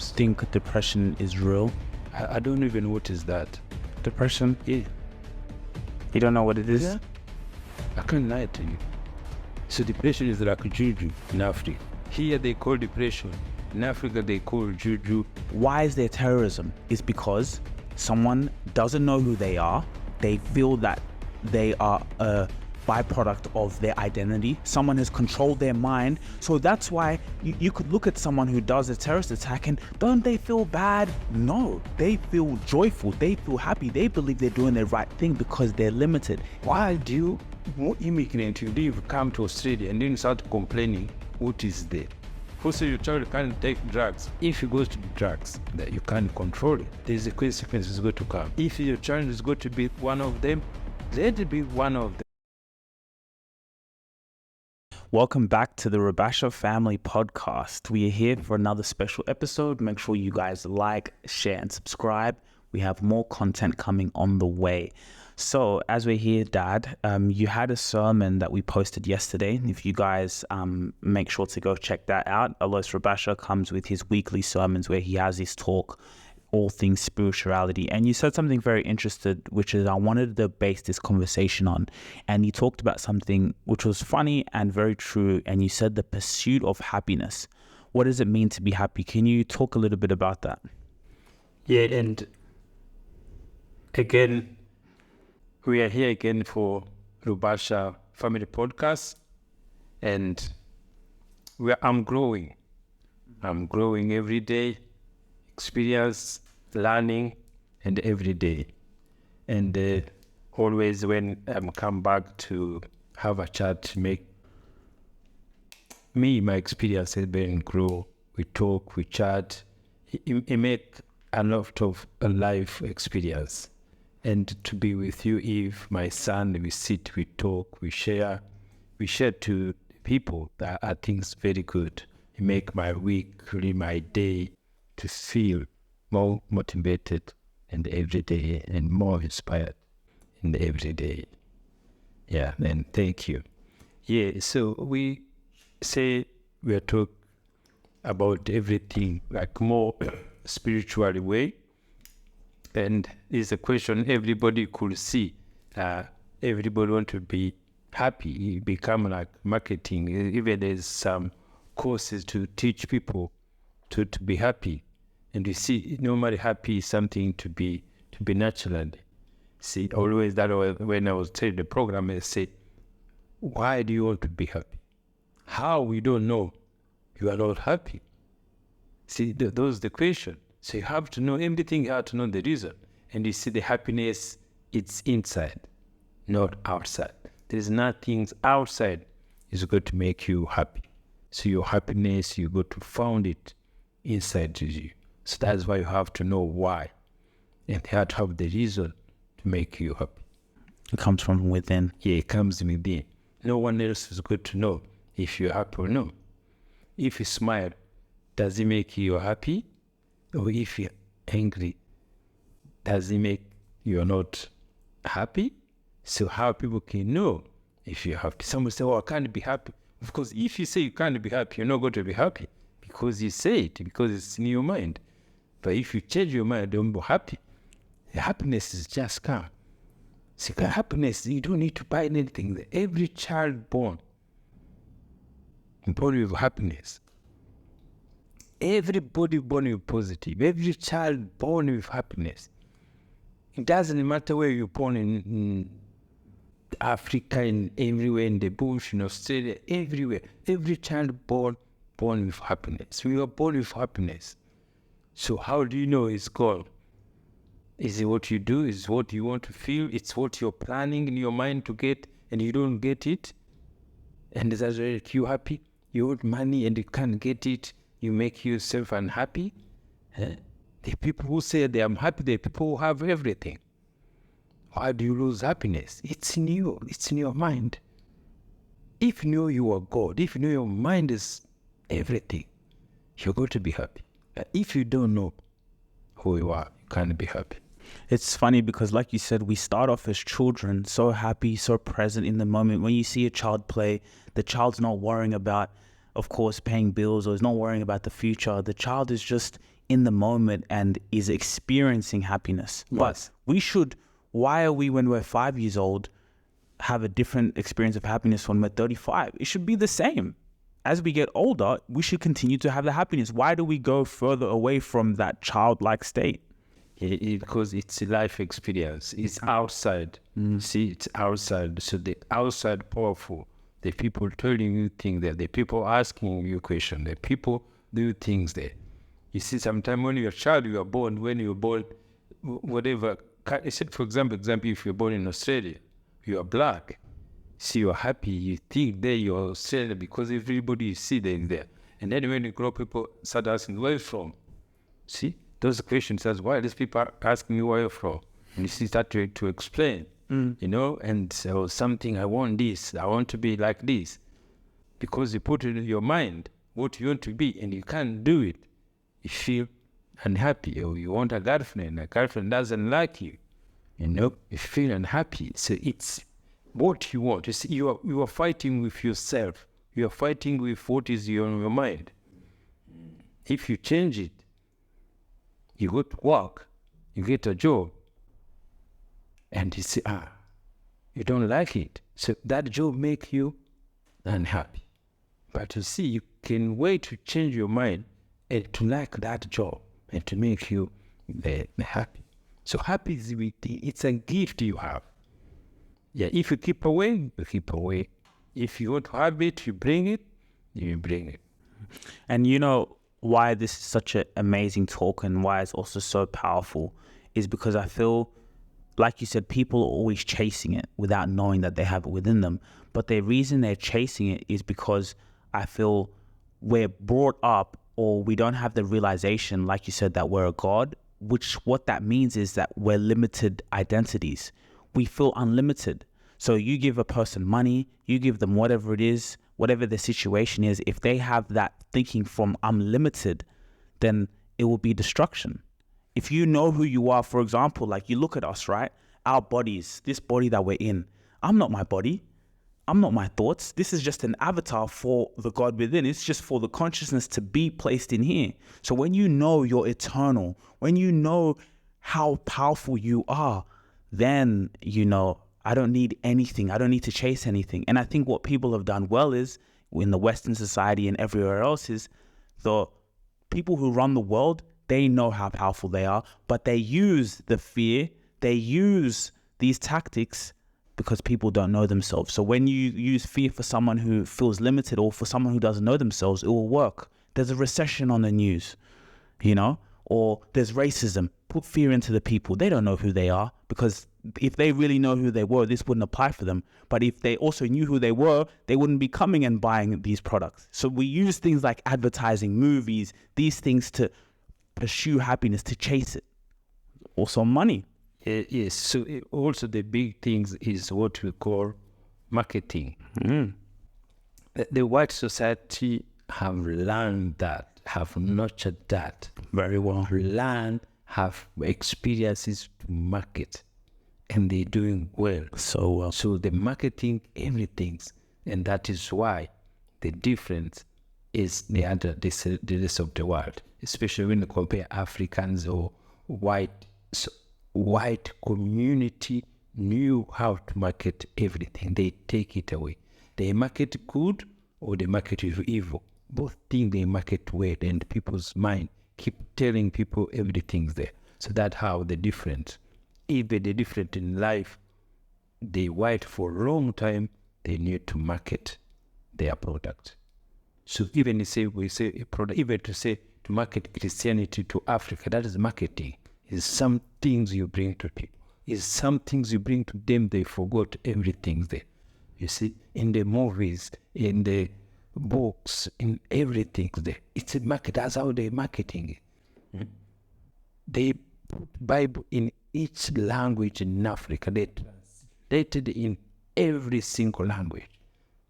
think depression is real? I don't even know what is that. Depression? Yeah. You don't know what it is? Yeah. I can't lie to you. So depression is like juju in Africa. Here they call depression. In Africa they call juju. Why is there terrorism? It's because someone doesn't know who they are. They feel that they are a byproduct of their identity. Someone has controlled their mind. So that's why you could look at someone who does a terrorist attack and don't they feel bad? No, they feel joyful. They feel happy. They believe they're doing the right thing because they're limited. Why do you, more immigrant, you leave, come to Australia and then start complaining what is there? Also, your child can't take drugs. If he goes to drugs, that you can't control it. There's a consequence is going to come. If your child is going to be one of them, let it be one of them. Welcome back to the Rubasha Family podcast. We are here for another special episode. Make sure you guys like, share, and subscribe. We have more content coming on the way. So as we're here, Dad, you had a sermon that we posted yesterday. If you guys make sure to go check that out. Aloys Rubasha comes with his weekly sermons where he has his talk, all things spirituality. And you said something very interesting, which is I wanted to base this conversation on. And you talked about something which was funny and very true. And you said the pursuit of happiness. What does it mean to be happy? Can you talk a little bit about that? Yeah, and again, we are here again for Rubasha Family Podcast. And I'm growing. I'm growing every day. Experience, learning, and every day. And always when I come back to have a chat, make me, my experience has been grow. We talk, we chat. It make a lot of a life experience. And to be with you, Eve, my son, we sit, we talk, we share to people that are things very good. It make my week, really my day, to feel more motivated in the everyday and more inspired in the everyday. Yeah, and thank you. Yeah, so we say we are talking about everything like more spiritual way. And it's a question everybody could see. Everybody want to be happy. It become like marketing. Even there's some courses to teach people to be happy. And you see, normally happy is something to be natural. See, always that was when I was telling the program, I said, why do you want to be happy? How we don't know you are not happy? See, those the question. So you have to know everything, you have to know the reason. And you see the happiness, it's inside, not outside. There's nothing outside is going to make you happy. So your happiness, you got to find it inside you. So that's why you have to know why. And you have to have the reason to make you happy. It comes from within. Yeah, it comes within. No one else is good to know if you're happy or no. If you smile, does it make you happy? Or if you're angry, does it make you not happy? So how people can know if you're happy? Someone say, oh, I can't be happy. Of course, if you say you can't be happy, you're not going to be happy. Because you say it, because it's in your mind. But if you change your mind, don't be happy. The happiness is just come. See, happiness, you don't need to buy anything. Every child born with happiness. Everybody born with positive. Every child born with happiness. It doesn't matter where you're born in Africa, in everywhere, in the bush, in Australia, everywhere. Every child born with happiness. We are born with happiness. So how do you know it's gone? Is it what you do? Is it what you want to feel? It's what you're planning in your mind to get and you don't get it? And does that make you happy? You want money and you can't get it. You make yourself unhappy? The people who say they are happy, the people who have everything. Why do you lose happiness? It's in you. It's in your mind. If you know you are God, if you know your mind is everything, you're going to be happy. If you don't know who you are, you can't be happy. It's funny because like you said, we start off as children, so happy, so present in the moment. When you see a child play, the child's not worrying about, of course, paying bills or is not worrying about the future. The child is just in the moment and is experiencing happiness. Yes. But we should, why are we, when we're 5 years old, have a different experience of happiness when we're 35? It should be the same. As we get older, we should continue to have the happiness. Why do we go further away from that childlike state? Because it's a life experience. It's outside. See, it's outside. So the outside powerful. The people telling you things there. The people asking you questions. The people do things there. You see, sometimes when you're a child, you are born. When you're born, whatever. For example, if you're born in Australia, you are black. See, you're happy. You think there you're Australian because everybody you see there. And then when you grow, people start asking, where are you from? See? Those questions as why these people are asking me where you're from. And you start to explain, and so something, I want this, I want to be like this. Because you put it in your mind what you want to be and you can't do it. You feel unhappy, or you want a girlfriend doesn't like you. You feel unhappy. So it's what you want. You see, you are fighting with yourself. You are fighting with what is on your mind. If you change it, you go to work, you get a job, and you say, you don't like it. So that job make you unhappy. But you see, you can wait to change your mind and to like that job and to make you happy. So happy is it's a gift you have. Yeah, if you keep away, you keep away. If you want to have it, you bring it. And why this is such an amazing talk and why it's also so powerful is because I feel, like you said, people are always chasing it without knowing that they have it within them. But the reason they're chasing it is because I feel we're brought up, or we don't have the realization, like you said, that we're a God, which what that means is that we're limited identities. We feel unlimited. So you give a person money, you give them whatever it is, whatever the situation is, if they have that thinking from I'm limited, then it will be destruction. If you know who you are, for example, like you look at us, right? Our bodies, this body that we're in, I'm not my body. I'm not my thoughts. This is just an avatar for the God within. It's just for the consciousness to be placed in here. So when you know you're eternal, when you know how powerful you are, then I don't need anything. I don't need to chase anything. And I think what people have done well is, in the Western society and everywhere else, is the people who run the world, they know how powerful they are, but they use the fear, they use these tactics because people don't know themselves. So when you use fear for someone who feels limited or for someone who doesn't know themselves, it will work. There's a recession on the news, or there's racism. Put fear into the people. They don't know who they are, because if they really know who they were, this wouldn't apply for them. But if they also knew who they were, they wouldn't be coming and buying these products. So we use things like advertising, movies, these things to pursue happiness, to chase it. Also money. Yes. So also the big things is what we call marketing. The white society have learned that, have nurtured that Very well. Have experiences to market, and they're doing well. So well. So the marketing everything, and that is why the difference is the rest of the world, especially when you compare Africans or white. So white community knew how to market everything. They take it away. They market good or they market evil. Both things they market well, and people's mind keep telling people everything's there. So that's how the difference. Even the different in life, they white for a long time, they need to market their product. So even we say a product, even to market Christianity to Africa, that is marketing. It's some things you bring to people. It's some things you bring to them, they forgot everything's there. You see, in the movies, in the books, in everything there. It's a market. That's how they're marketing it. They put Bible in each language in Africa. They translated in every single language.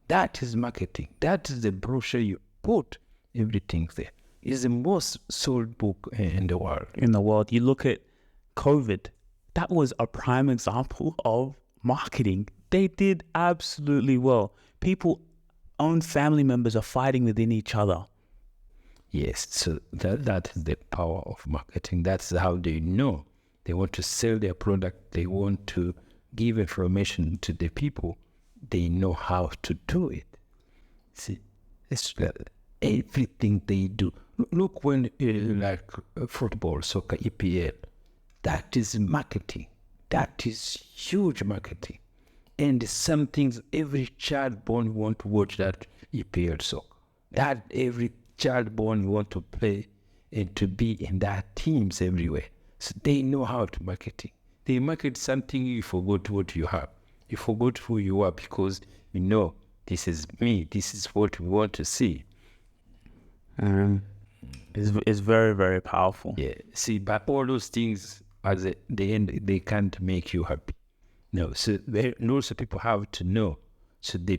That is marketing. That is the brochure you put. Everything there. It's the most sold book in the world. In the world, you look at COVID. That was a prime example of marketing. They did absolutely well. People own family members are fighting within each other. Yes, so that is the power of marketing. That's how they know. They want to sell their product. They want to give information to the people. They know how to do it. See, it's everything they do. Look when like football, soccer, EPL, that is marketing. That is huge marketing. And some things every child born want to watch that EPL soccer. That every child born want to play and to be in that teams everywhere. So they know how to market it. They market something you forgot what you have. You forgot who you are because you know this is me. This is what we want to see. It's very, very powerful. Yeah. See, but all those things at the end they can't make you happy. No. So also people have to know. So the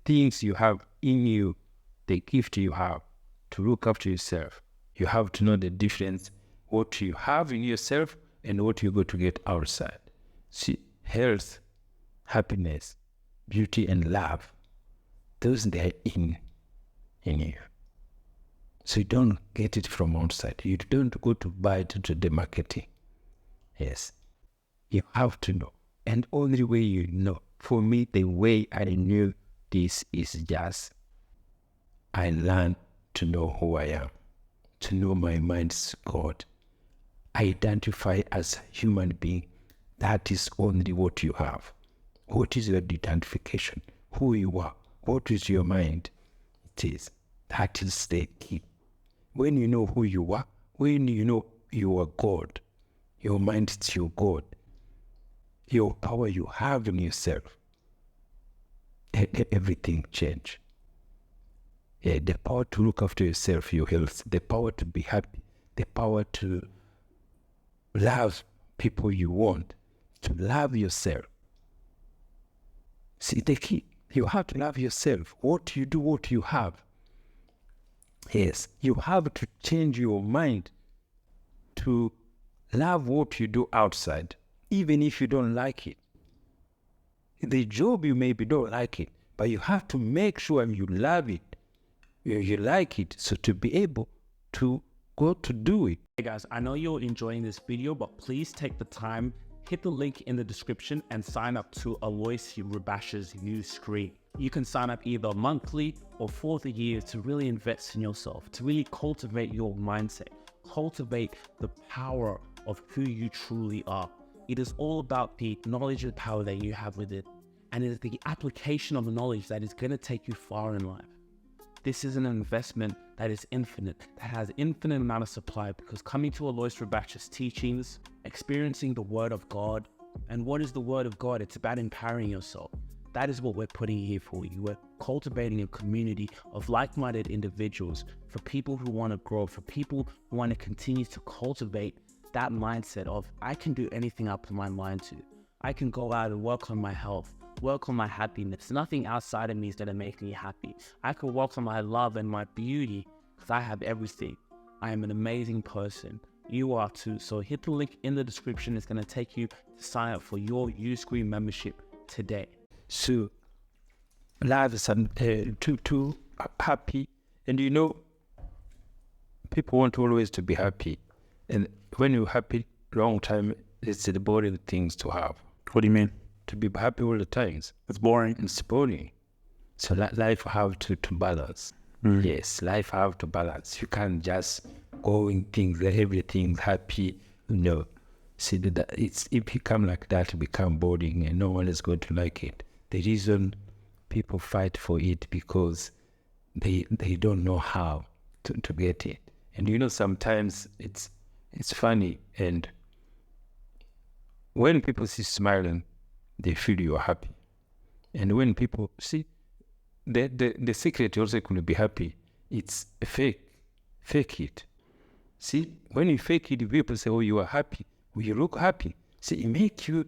things you have in you, the gift you have to look after yourself, you have to know the difference, what you have in yourself and what you go to get outside. See, health, happiness, beauty and love, those they are in you. So you don't get it from outside. You don't go to buy it to the marketing. Yes. You have to know. And only way you know. For me, the way I knew this is just I learned to know who I am, to know my mind's God. Identify as a human being. That is only what you have. What is your identification? Who you are? What is your mind? That is the key. When you know who you are, when you know you are God, your mind is your God, your power you have in yourself, everything change. Yeah, the power to look after yourself, your health, the power to be happy, the power to love people you want, to love yourself. See, the key, you have to love yourself. What you do, what you have. Yes, you have to change your mind to love what you do outside, even if you don't like it. The job you maybe don't like it, but you have to make sure you love it, you like it, so to be able to go to do it. Hey guys, I know you're enjoying this video, but please take the time, hit the link in the description and sign up to Aloys Rubasha's new screen. You can sign up either monthly or for the year to really invest in yourself, to really cultivate your mindset, cultivate the power of who you truly are. It is all about the knowledge and power that you have with it. And it is the application of the knowledge that is going to take you far in life. This is an investment that is infinite, that has infinite amount of supply, because coming to Aloys Rubasha's teachings, experiencing the word of God. And what is the word of God? It's about empowering yourself. That is what we're putting here for you. We're cultivating a community of like-minded individuals, for people who want to grow, for people who want to continue to cultivate that mindset of, I can do anything I put my mind to. I can go out and work on my health, work on my happiness. Nothing outside of me is going to make me happy. I can work on my love and my beauty because I have everything. I am an amazing person. You are too. So hit the link in the description. It's going to take you to sign up for your Uscreen membership today. So life is too happy, and you know, people want always to be happy, and when you're happy long time, it's the boring things to have. What do you mean? To be happy all the times, It's boring. it's boring. So life have to balance. Yes, life have to balance. You can't just go in things, everything happy. No, see that it become like that, become boring, and no one is going to like it. The reason people fight for it because they don't know how to get it. And you know, sometimes it's funny, and when people see smiling, they feel you are happy. And when people see the secret also could be happy, it's a fake it. See, when you fake it, people say, oh, you are happy, oh, you look happy. See, it make you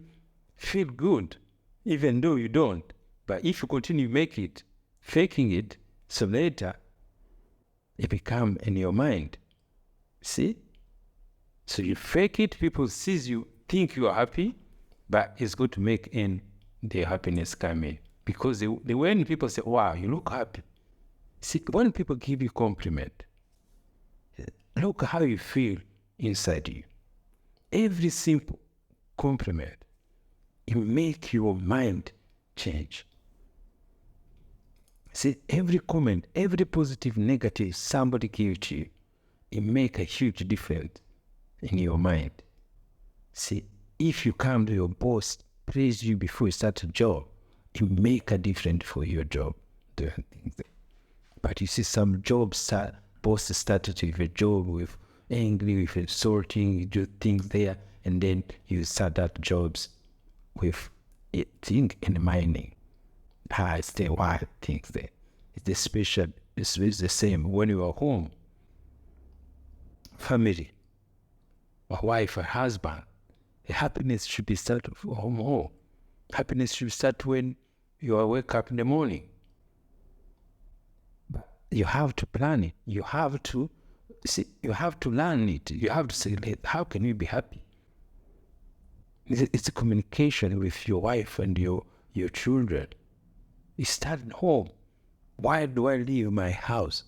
feel good, even though you don't. But if you continue make it, faking it, so later it become in your mind. See? So you fake it, people sees you, think you are happy, but it's going to make in their happiness come in. Because when people say, wow, you look happy. See, when people give you compliment, look how you feel inside you. Every simple compliment, it make your mind change. See, every comment, every positive, negative somebody gives to you, it make a huge difference in your mind. See, if you come to your boss, praise you before you start a job, it make a difference for your job. Doing things. But you see, some jobs bosses started with a job with angry, with insulting, you do things there, and then you start that jobs with a thing in mining. It's the wild things there. It's the special, it's the same when you are home. Family, a wife, a husband, the happiness should be started from home. Happiness should start when you wake up in the morning. But you have to plan it. You have to see, you have to learn it. You have to say, how can you be happy? It's a communication with your wife and your children. You start at home. Why do I leave my house?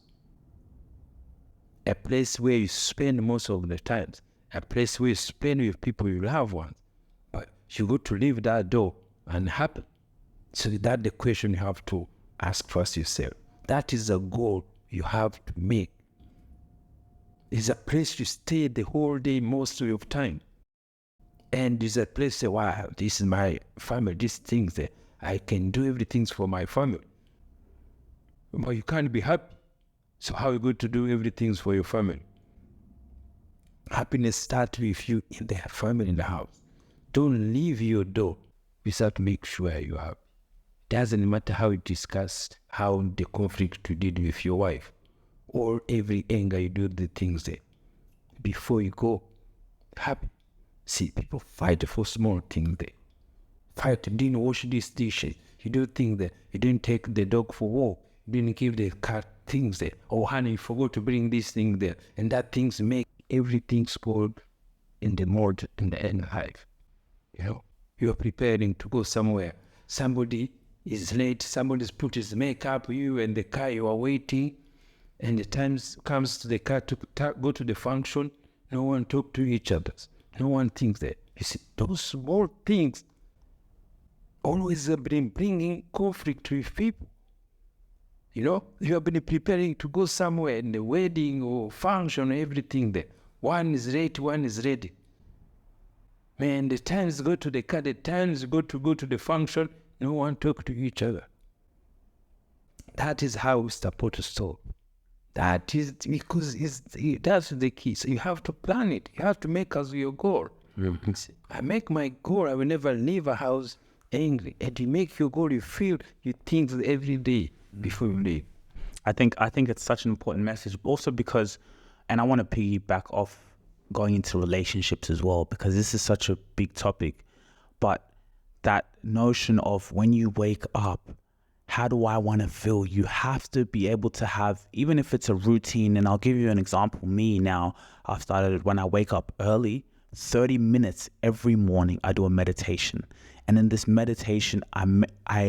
A place where you spend most of the time. A place where you spend with people you love ones. But you go to leave that door unhappy. So that's the question you have to ask first yourself. That is a goal you have to make. It's a place you stay the whole day most of your time. And it's a place say, wow, this is my family, these things that I can do everything for my family. But you can't be happy. So how are you going to do everything for your family? Happiness starts with you in the family, in the house. Don't leave your door without to make sure you are happy. Doesn't matter how you discuss how the conflict you did with your wife, or every anger you do the things there. Before you go, happy. See, people fight for small things there. Fight, you didn't wash these dishes. You do things there. You didn't take the dog for walk. You didn't give the cat things there. Oh, honey, you forgot to bring this thing there. And that things make everything spoiled in the mode in the end of life. You know, you are preparing to go somewhere. Somebody is late. Somebody's put his makeup. You and the car, you are waiting. And the time comes to the car to go to the function. No one talk to each other. No one thinks that. You see, those small things always have been bringing conflict with people. You know, you have been preparing to go somewhere in the wedding or function, everything there. One is late, one is ready. Man, the times go to the car, the times go to the function, no one talk to each other. That is how we support to stop. That is because that's the key. So you have to plan it. You have to make as your goal. I make my goal. I will never leave a house angry. And you make your goal. You feel, you think every day before you leave. I think it's such an important message. Also because, and I want to piggyback off going into relationships as well, because this is such a big topic. But that notion of when you wake up, how do I want to feel? You have to be able to have, even if it's a routine, and I'll give you an example. Me now, I've started when I wake up early, 30 minutes every morning, I do a meditation. And in this meditation, I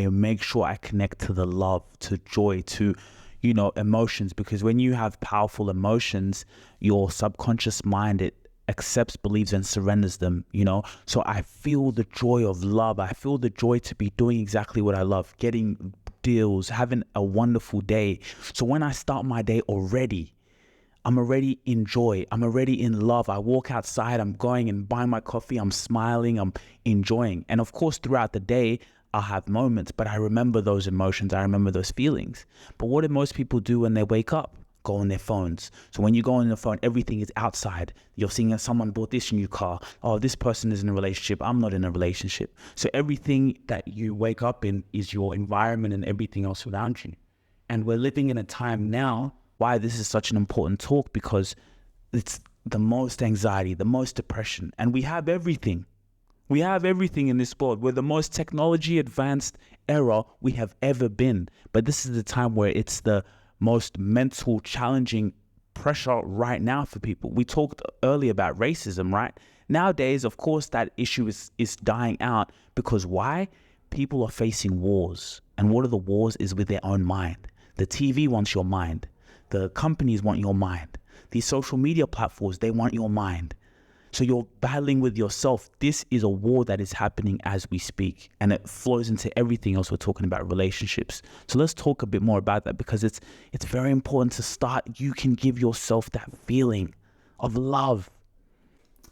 make sure I connect to the love, to joy, to, you know, emotions. Because when you have powerful emotions, your subconscious mind, it accepts, believes, and surrenders them, you know. So I feel the joy of love. I feel the joy to be doing exactly what I love, getting deals, having a wonderful day. So when I start my day already, I'm already in joy. I'm already in love. I walk outside, I'm going and buying my coffee. I'm smiling, I'm enjoying. And of course, throughout the day, I'll have moments, but I remember those emotions. I remember those feelings. But what do most people do when they wake up? Go on their phones. So when you go on your phone, everything is outside. You're seeing that someone bought this new car. Oh, this person is in a relationship. I'm not in a relationship. So everything that you wake up in is your environment and everything else around you. And we're living in a time now, why this is such an important talk, because it's the most anxiety, the most depression, and we have everything. We have everything in this world. We're the most technology advanced era we have ever been. But this is the time where it's the most mental challenging pressure right now for people. We talked earlier about racism, right? Nowadays, of course, that issue is dying out because why? people are facing wars. And one of the wars is with their own mind. The TV wants your mind. The companies want your mind. These social media platforms, they want your mind. So you're battling with yourself. This is a war that is happening as we speak, and it flows into everything else we're talking about, relationships. So let's talk a bit more about that, because it's very important to start. You can give yourself that feeling of love.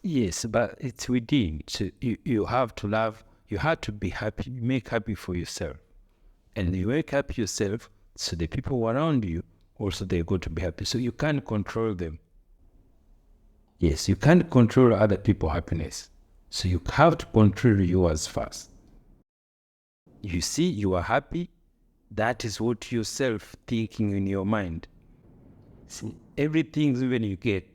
Yes, but it's within. So you have to love, you have to be happy, make happy for yourself. And you make happy yourself, so the people around you also they're going to be happy. So you can't control them. Yes, you can't control other people's happiness. So you have to control yours first. You see, you are happy. That is what yourself thinking in your mind. See, everything even you get,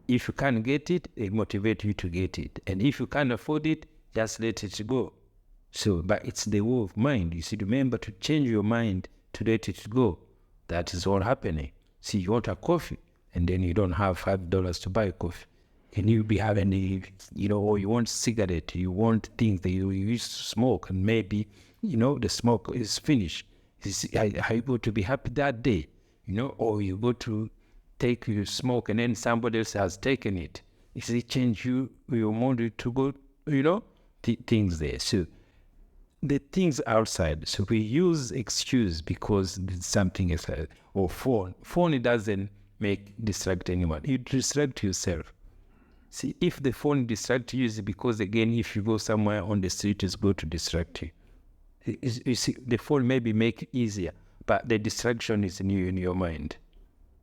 if you can't get it, it motivates you to get it. And if you can't afford it, just let it go. So, but it's the war of mind. You see, remember to change your mind to let it go. That is all happening. See, you want a coffee, and then you don't have $5 to buy coffee. And you'll be having, or you want cigarette, you want things that you used to smoke, and maybe, the smoke is finished. Are you going to be happy that day? Or you go to take your smoke, and then somebody else has taken it. Is it change your mood to go, things there. So the things outside. So we use excuse because something is, or phone. Phone, it doesn't distract anyone. You distract yourself. See, if the phone distracts you, is because, again, if you go somewhere on the street, it's going to distract you. You see, the phone maybe make it easier, but the distraction is in your mind.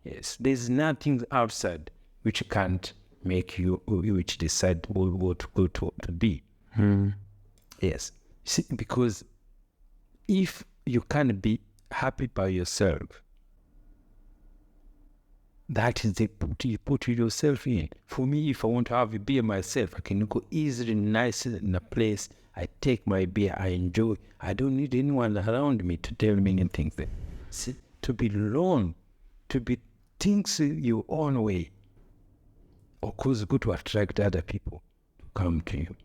Yes, there's nothing outside which can't make you, which decide what to be. Yes. See, because if you can't be happy by yourself, that is the put you put yourself in. For me, if I want to have a beer myself, I can go easily, nicely in a place. I take my beer, I enjoy. I don't need anyone around me to tell me anything. See, to be alone, to be things your own way, of course, good to attract other people to come to you.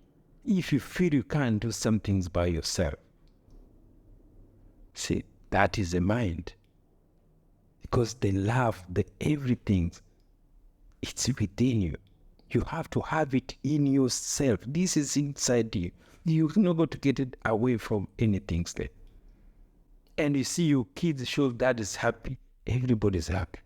If you feel you can't do some things by yourself, see, that is the mind. Because the love, the everything, it's within you. You have to have it in yourself. This is inside you. You're not going to get it away from anything there. And you see your kids show dad is happy, everybody's happy.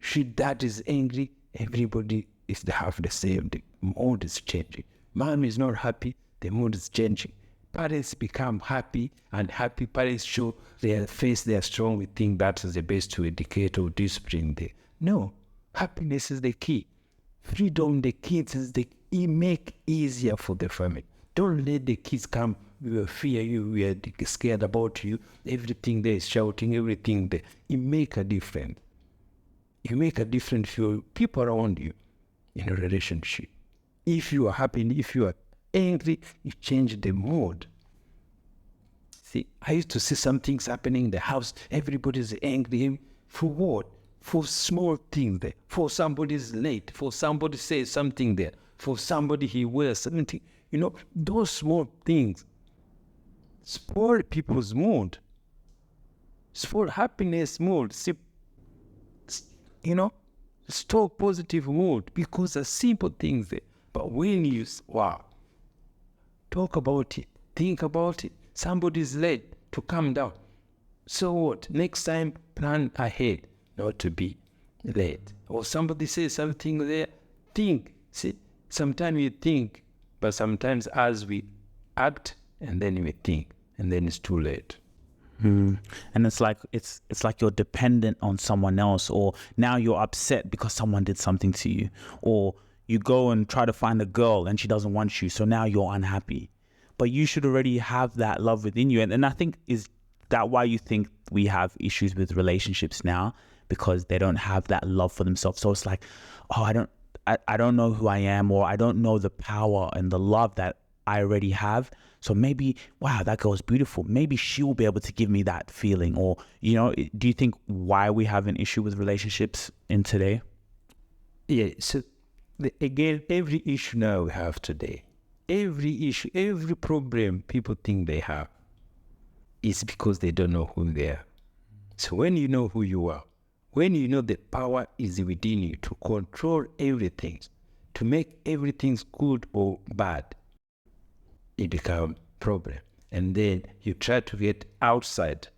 She dad is angry, everybody is have the same. The mood is changing. Mom is not happy, the mood is changing. Parents become happy, and happy parents show their face, they are strong. We think that is the best to educate or discipline them. No, happiness is the key. Freedom, the kids is it make easier for the family. Don't let the kids come, we will fear you, we are scared about you, everything there is shouting, everything there. It make a difference. You make a difference for people around you in a relationship. If you are happy, if you are angry, you change the mood. See, I used to see some things happening in the house. Everybody's angry. For what? For small things there. For somebody's late. For somebody says something there. For somebody he wears something. Those small things spoil people's mood. Spoil happiness mood. See, store positive mood because of simple things there. But when you, talk about it, think about it, somebody's late to come down. So what? Next time, plan ahead, not to be late. Or somebody says something there, think. See, sometimes you think, but sometimes as we act, and then we think, and then it's too late. And it's like you're dependent on someone else, or now you're upset because someone did something to you, or you go and try to find a girl and she doesn't want you, so now you're unhappy. But you should already have that love within you. And I think, is that why you think we have issues with relationships now? Because they don't have that love for themselves. So it's like, oh, I don't know who I am, or I don't know the power and the love that I already have. So maybe, wow, that girl's beautiful. Maybe she will be able to give me that feeling. Or, do you think why we have an issue with relationships in today? Yeah, so again, every issue now we have today, every issue, every problem people think they have is because they don't know who they are. So when you know who you are, when you know the power is within you to control everything, to make everything good or bad, it becomes a problem. And then you try to get outside.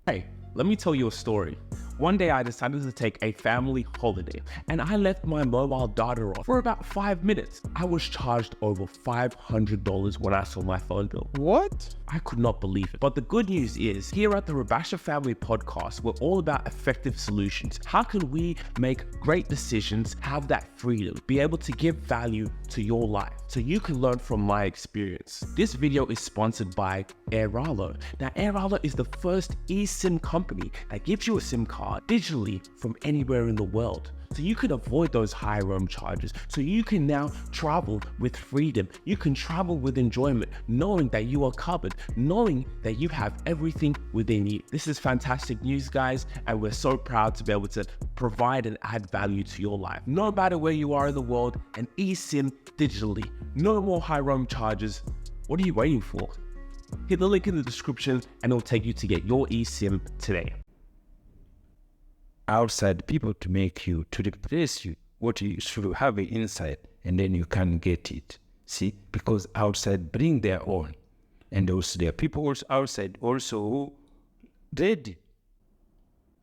Hey, let me tell you a story. One day I decided to take a family holiday and I left my mobile data on for about 5 minutes. I was charged over $500 when I saw my phone bill. What? I could not believe it. But the good news is, here at the Rubasha Family podcast, we're all about effective solutions. How can we make great decisions, have that freedom, be able to give value to your life so you can learn from my experience? This video is sponsored by Raiz. Now, Raiz is the first eSIM company that gives you a SIM card digitally from anywhere in the world. So you can avoid those high roam charges. So you can now travel with freedom. You can travel with enjoyment, knowing that you are covered, knowing that you have everything within you. This is fantastic news, guys, and we're so proud to be able to provide and add value to your life. No matter where you are in the world, an eSIM digitally. No more high roam charges. What are you waiting for? Hit the link in the description and it'll take you to get your eSIM today. Outside people to make you, to replace you, what you should have inside, and then you can't get it. See, because outside bring their own. And also there are people outside also who ready,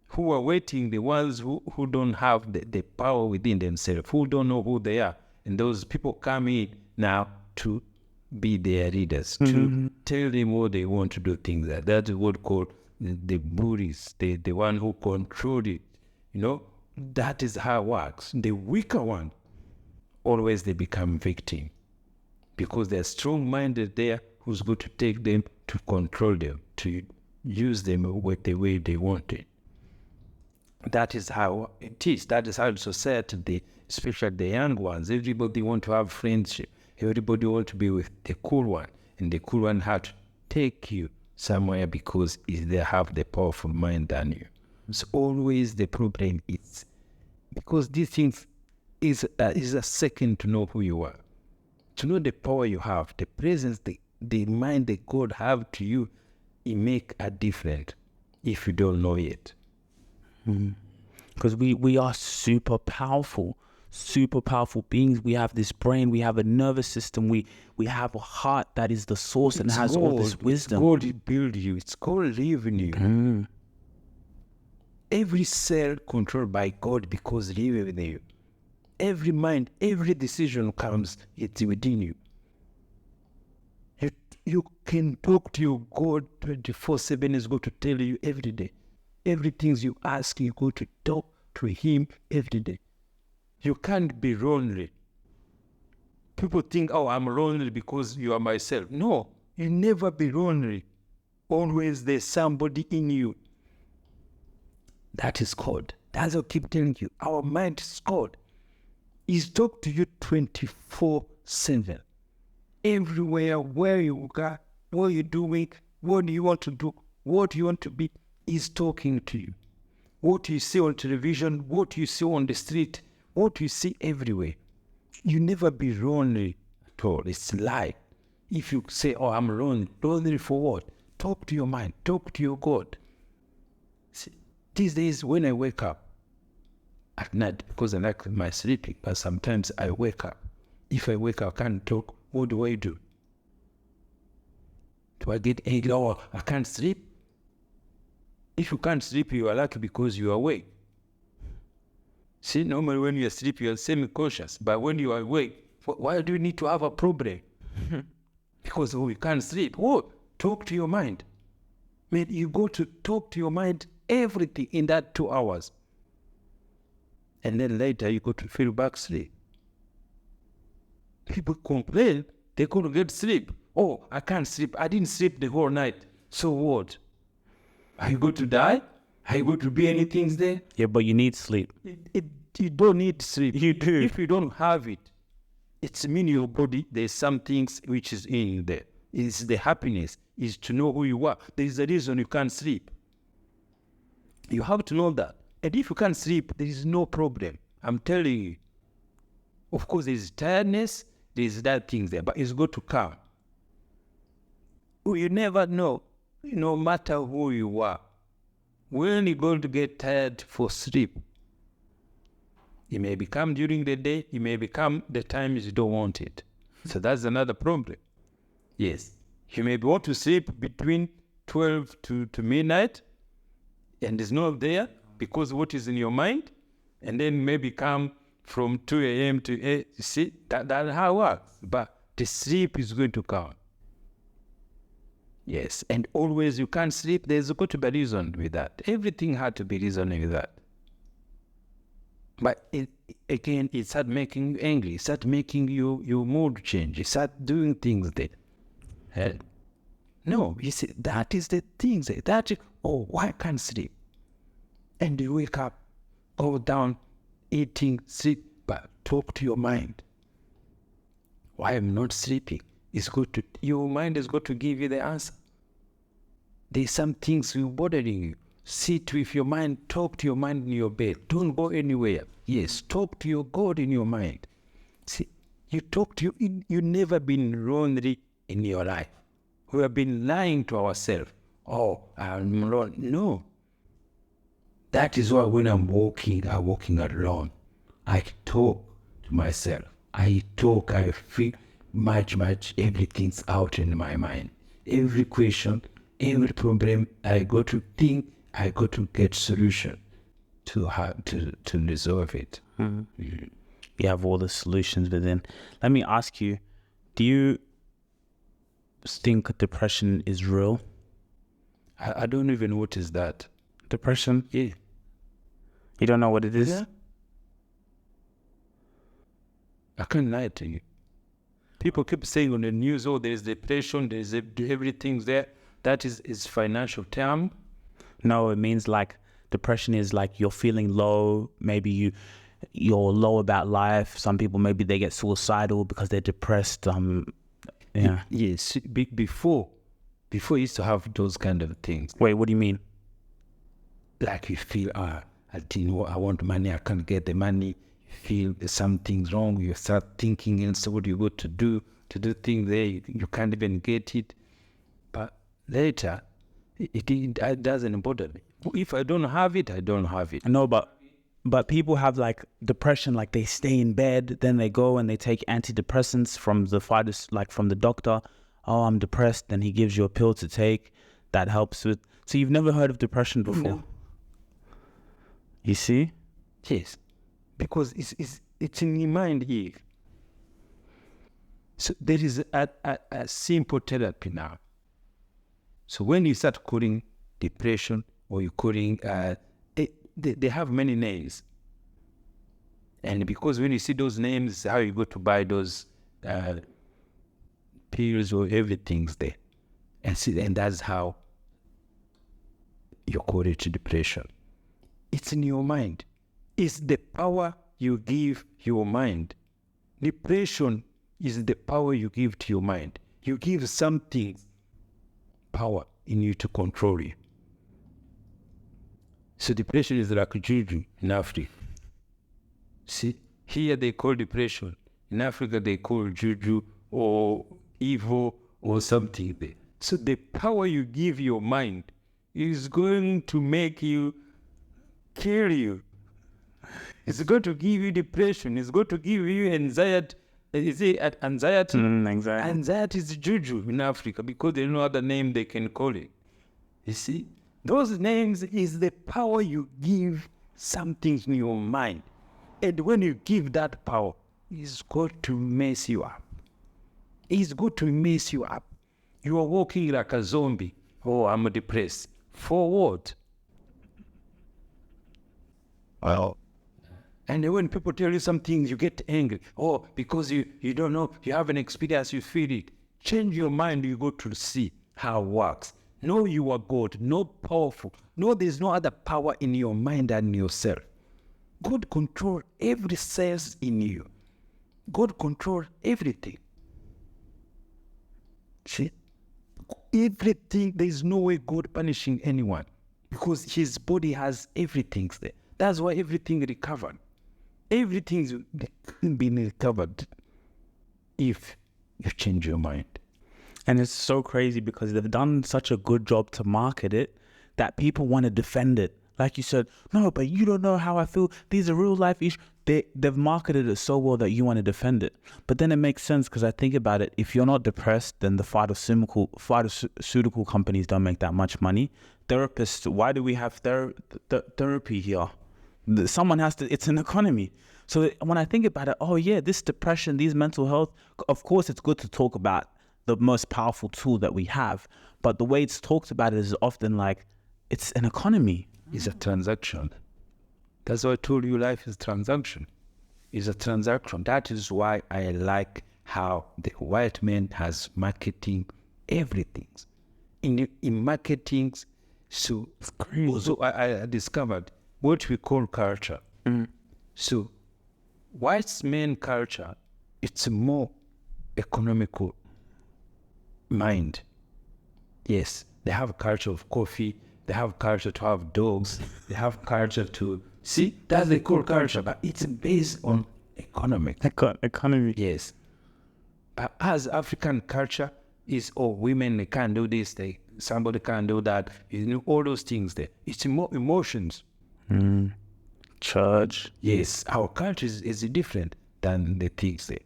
who are waiting, the ones who don't have the power within themselves, who don't know who they are. And those people come in now to be their leaders, to tell them what they want to do things. That's what called the bullies, the one who control it. You know, that is how it works. The weaker one, always they become victim because they're strong-minded there who's going to take them, to control them, to use them with the way they want it. That is how it is. That is how society, especially the young ones, everybody want to have friendship. Everybody want to be with the cool one. And the cool one has to take you somewhere because they have the powerful mind than you. So always the problem is because these things is a second to know who you are, to know the power you have, the presence, the mind that God have to you. It make a difference if you don't know it. Because we are super powerful beings. We have this brain, we have a nervous system, we have a heart that is the source and has all this wisdom. God build you. It's God live in you. Every cell controlled by God because live within you. Every mind, every decision comes, it's within you. You can talk to your God 24/7. Is going to tell you every day. Everything you ask, you go to talk to Him every day. You can't be lonely. People think, oh, I'm lonely because you are myself. No, you never be lonely. Always there's somebody in you. That is God. That's what I keep telling you. Our mind is God. He's talk to you 24/7. Everywhere, where you go, what you're doing, what do you want to do, what you want to be, He's talking to you. What you see on television, what you see on the street, what you see everywhere. You never be lonely at all. It's a lie. If you say, oh, I'm lonely. Lonely for what? Talk to your mind. Talk to your God. See, these days when I wake up at night, because I like my sleeping, but sometimes I wake up. If I wake up, I can't talk, what do I do? Do I get angry? Oh, I can't sleep? If you can't sleep, you are lucky because you are awake. See, normally when you are asleep, you are semi-conscious. But when you are awake, why do you need to have a problem? Because you can't sleep. Oh, talk to your mind. Man, you go to talk to your mind everything in that 2 hours. And then later you go to feel back sleep. People complain, they couldn't get sleep. Oh, I can't sleep. I didn't sleep the whole night. So what? Are you going to die? Are you going to be anything there? Yeah, but you need sleep. You don't need sleep. You do. If you don't have it, it's mean your body, there's some things which is in there. It's the happiness, is to know who you are. There is a reason you can't sleep. You have to know that. And if you can't sleep, there is no problem. I'm telling you. Of course, there is tiredness, there's that thing there, but it's good to come. You never know, no matter who you are, when you're going to get tired for sleep. It may become during the day, it may become the times you don't want it. So that's another problem. Yes, you may want to sleep between 12 to midnight, and it's not there because what is in your mind, and then maybe come from 2 a.m. to 8. You see, that's how it works. But the sleep is going to come. Yes, and always you can't sleep, there's got to be a reason with that. Everything had to be reasoned with that. But it start making you angry, it start making your mood change, it start doing things there. No, you see, that is the things that, why can't sleep? And you wake up, go down, eating, sleep, but talk to your mind. Why I'm not sleeping? Your mind is going to give you the answer. There's some things bothering you. Sit with your mind, talk to your mind in your bed. Don't go anywhere. Yes, talk to your God in your mind. See, you never been lonely in your life. We have been lying to ourselves. Oh, I'm alone. No. That is why when I'm walking alone. I talk to myself. I feel much, everything's out in my mind. Every question, every problem, I go to think, I got to get solution to resolve it. Mm-hmm. You have all the solutions within. Let me ask you, do you think depression is real? I don't even know what is that. Depression? Yeah. You don't know what it is? Yeah. I can't lie to you. People keep saying on the news, there's depression, there's everything's there. That is financial term. No, it means like depression is like you're feeling low. Maybe you're low about life. Some people, maybe they get suicidal because they're depressed. Yeah. Yes. Before you used to have those kind of things. Wait, what do you mean? Like you feel, I want money, I can't get the money. You feel there's something's wrong. You start thinking, and so what you got to do things there, you can't even get it. But later, it doesn't bother me. If I don't have it, I don't have it. No, but people have like depression, like they stay in bed, then they go and they take antidepressants from the doctor. Oh, I'm depressed. Then he gives you a pill to take that helps with. So you've never heard of depression before? No. You see? Yes, because it's in your mind here. So there is a simple therapy now. So when you start calling depression or you're calling, they have many names. And because when you see those names, how you go to buy those pills or everything's there. And that's how you call it depression. It's in your mind. It's the power you give your mind. Depression is the power you give to your mind. You give something power in you to control you. So depression is like juju in Africa. See, here they call depression. In Africa they call juju or evil or something there. So the power you give your mind is going to make you kill you. It's going to give you depression. It's going to give you anxiety. Is it anxiety? Anxiety. Anxiety is juju in Africa because there's no other name they can call it. You see? Those names is the power you give something in your mind. And when you give that power, it's going to mess you up. It's going to mess you up. You are walking like a zombie. Oh, I'm depressed. For what? Well, and when people tell you some things, you get angry. Oh, because you don't know, you haven't experienced, you feel it. Change your mind, you go to see how it works. Know you are God, not powerful. No, there's no other power in your mind than yourself. God controls every cell in you. God controls everything. See? Everything, there's no way God punishing anyone because his body has everything there. That's why everything recovered. Everything's been recovered. if you change your mind. And it's so crazy because they've done such a good job to market it that people want to defend it. Like you said, no, but you don't know how I feel. These are real life issues. They've marketed it so well that you want to defend it. But then it makes sense because I think about it. If you're not depressed, then the pharmaceutical companies don't make that much money. Therapists, why do we have therapy here? Someone has to, it's an economy. So when I think about it, oh yeah, this depression, these mental health, of course it's good to talk about the most powerful tool that we have. But the way it's talked about it is often like, it's an economy. It's a transaction. That's why I told you life is transaction. It's a transaction. That is why I like how the white man has marketing everything. In marketing, so It's crazy. also I discovered what we call culture. So white man culture, it's a more economical mind. Yes, they have a culture of coffee. They have culture to have dogs. They have culture to see. That's the cool culture, but it's based on economic. Economy. Yes, but as African culture is, oh, women they can't do this. Somebody can't do that. You know all those things there. It's more emotions. Church. Yes, our culture is different than the things there.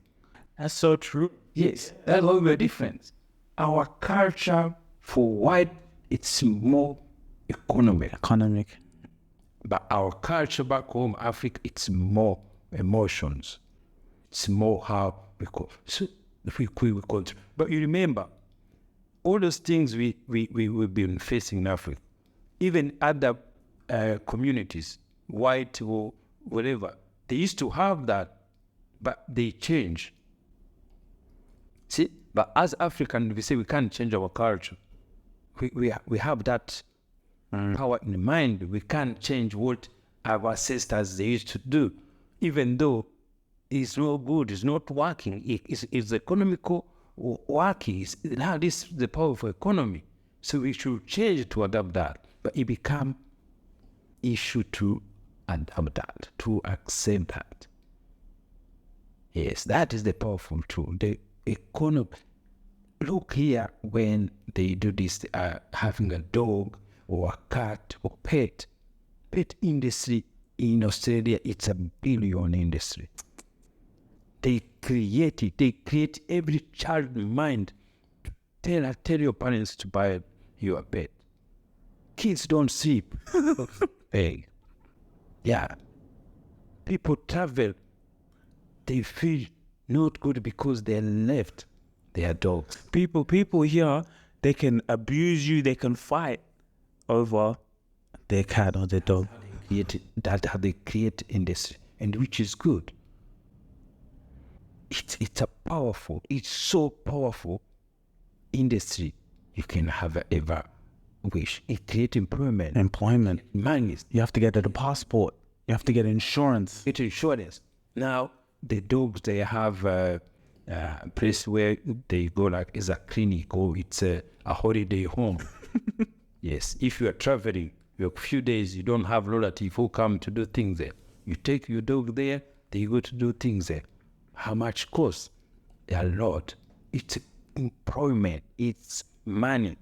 That's so true. Yes, that's why we're different. Our culture for white, it's more Economic. but our culture back home, Africa, it's more emotions. It's more how we call. So we control. But you remember, all those things we've been facing in Africa, even other communities, white or whatever, they used to have that, but they change. See, but as African, we say we can't change our culture. We have that power in the mind. We can't change what our ancestors they used to do, even though it's not good, it's not working. It's economical working. Now this is the power of economy. So we should change to adapt that. But it become issue to adapt that, to accept that. Yes, that is the powerful tool. The economy. Look here when they do this, having a dog or a cat or pet industry in Australia, it's a billion industry. They create it. They create every child's mind. Tell your parents to buy your pet. Kids don't sleep. Hey, yeah. People travel. They feel not good because they left their dogs. People here, they can abuse you, they can fight over their cat or their dog. That's how they create industry, and which is good. It's so powerful industry you can have ever wish. It creates employment. Money. You have to get a passport. You have to get insurance. Get insurance. Now the dogs they have a place where they go like it's a clinic or it's a holiday home. Yes, if you are traveling, you're a few days, you don't have relatives who come to do things there. You take your dog there, they go to do things there. How much cost? A lot. It's employment. It's money.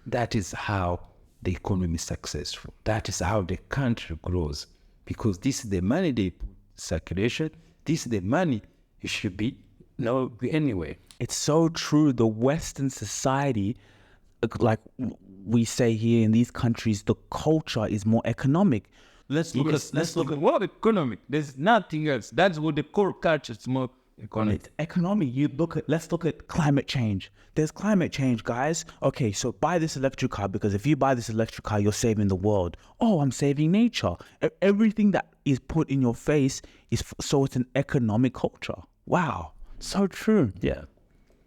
That is how the economy is successful. That is how the country grows. Because this is the money they put in circulation. This is the money it should be anyway. It's so true. The Western society, like we say here in these countries, the culture is more economic. Let's look at what economic. There's nothing else. That's what the core culture is more economic. It's economic. Let's look at climate change. There's climate change, guys. Okay, so buy this electric car because if you buy this electric car, you're saving the world. Oh, I'm saving nature. Everything that is put in your face so it's an economic culture. Wow, so true. Yeah,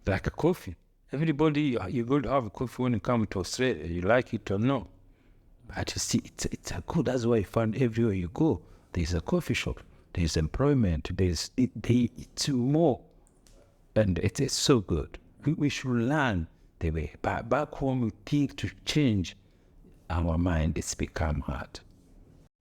like a coffee. Everybody, you go to have a coffee when you come to Australia. You like it or not. But you see, it's a good. That's why you find everywhere you go, there's a coffee shop. There's employment. It's more, and it's so good. We should learn the way. But back home, we think to change our mind. It's become hard.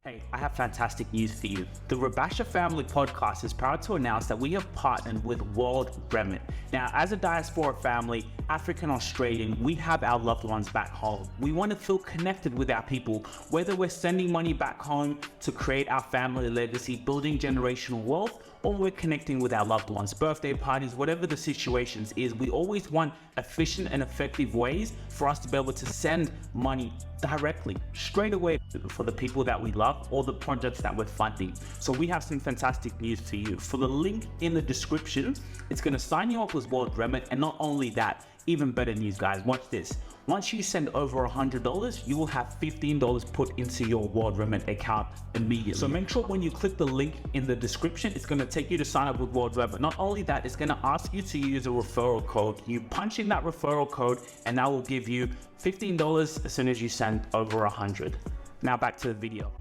Hey, I have fantastic news for you. The Rubasha Family podcast is proud to announce that we have partnered with WorldRemit. Now, as a diaspora family, African Australian, we have our loved ones back home. We want to feel connected with our people, whether we're sending money back home to create our family legacy, building generational wealth, or we're connecting with our loved ones, birthday parties, whatever the situations is. We always want efficient and effective ways for us to be able to send money directly, straight away for the people that we love or the projects that we're funding. So we have some fantastic news for you. For the link in the description, it's going to sign you up with WorldRemit. And not only that, even better news, guys, watch this. Once you send over $100, you will have $15 put into your WorldRemit account immediately. So make sure when you click the link in the description, it's going to take you to sign up with WorldRemit. Not only that, it's going to ask you to use a referral code. You punch in that referral code and that will give you $15 as soon as you send over 100. Now back to the video.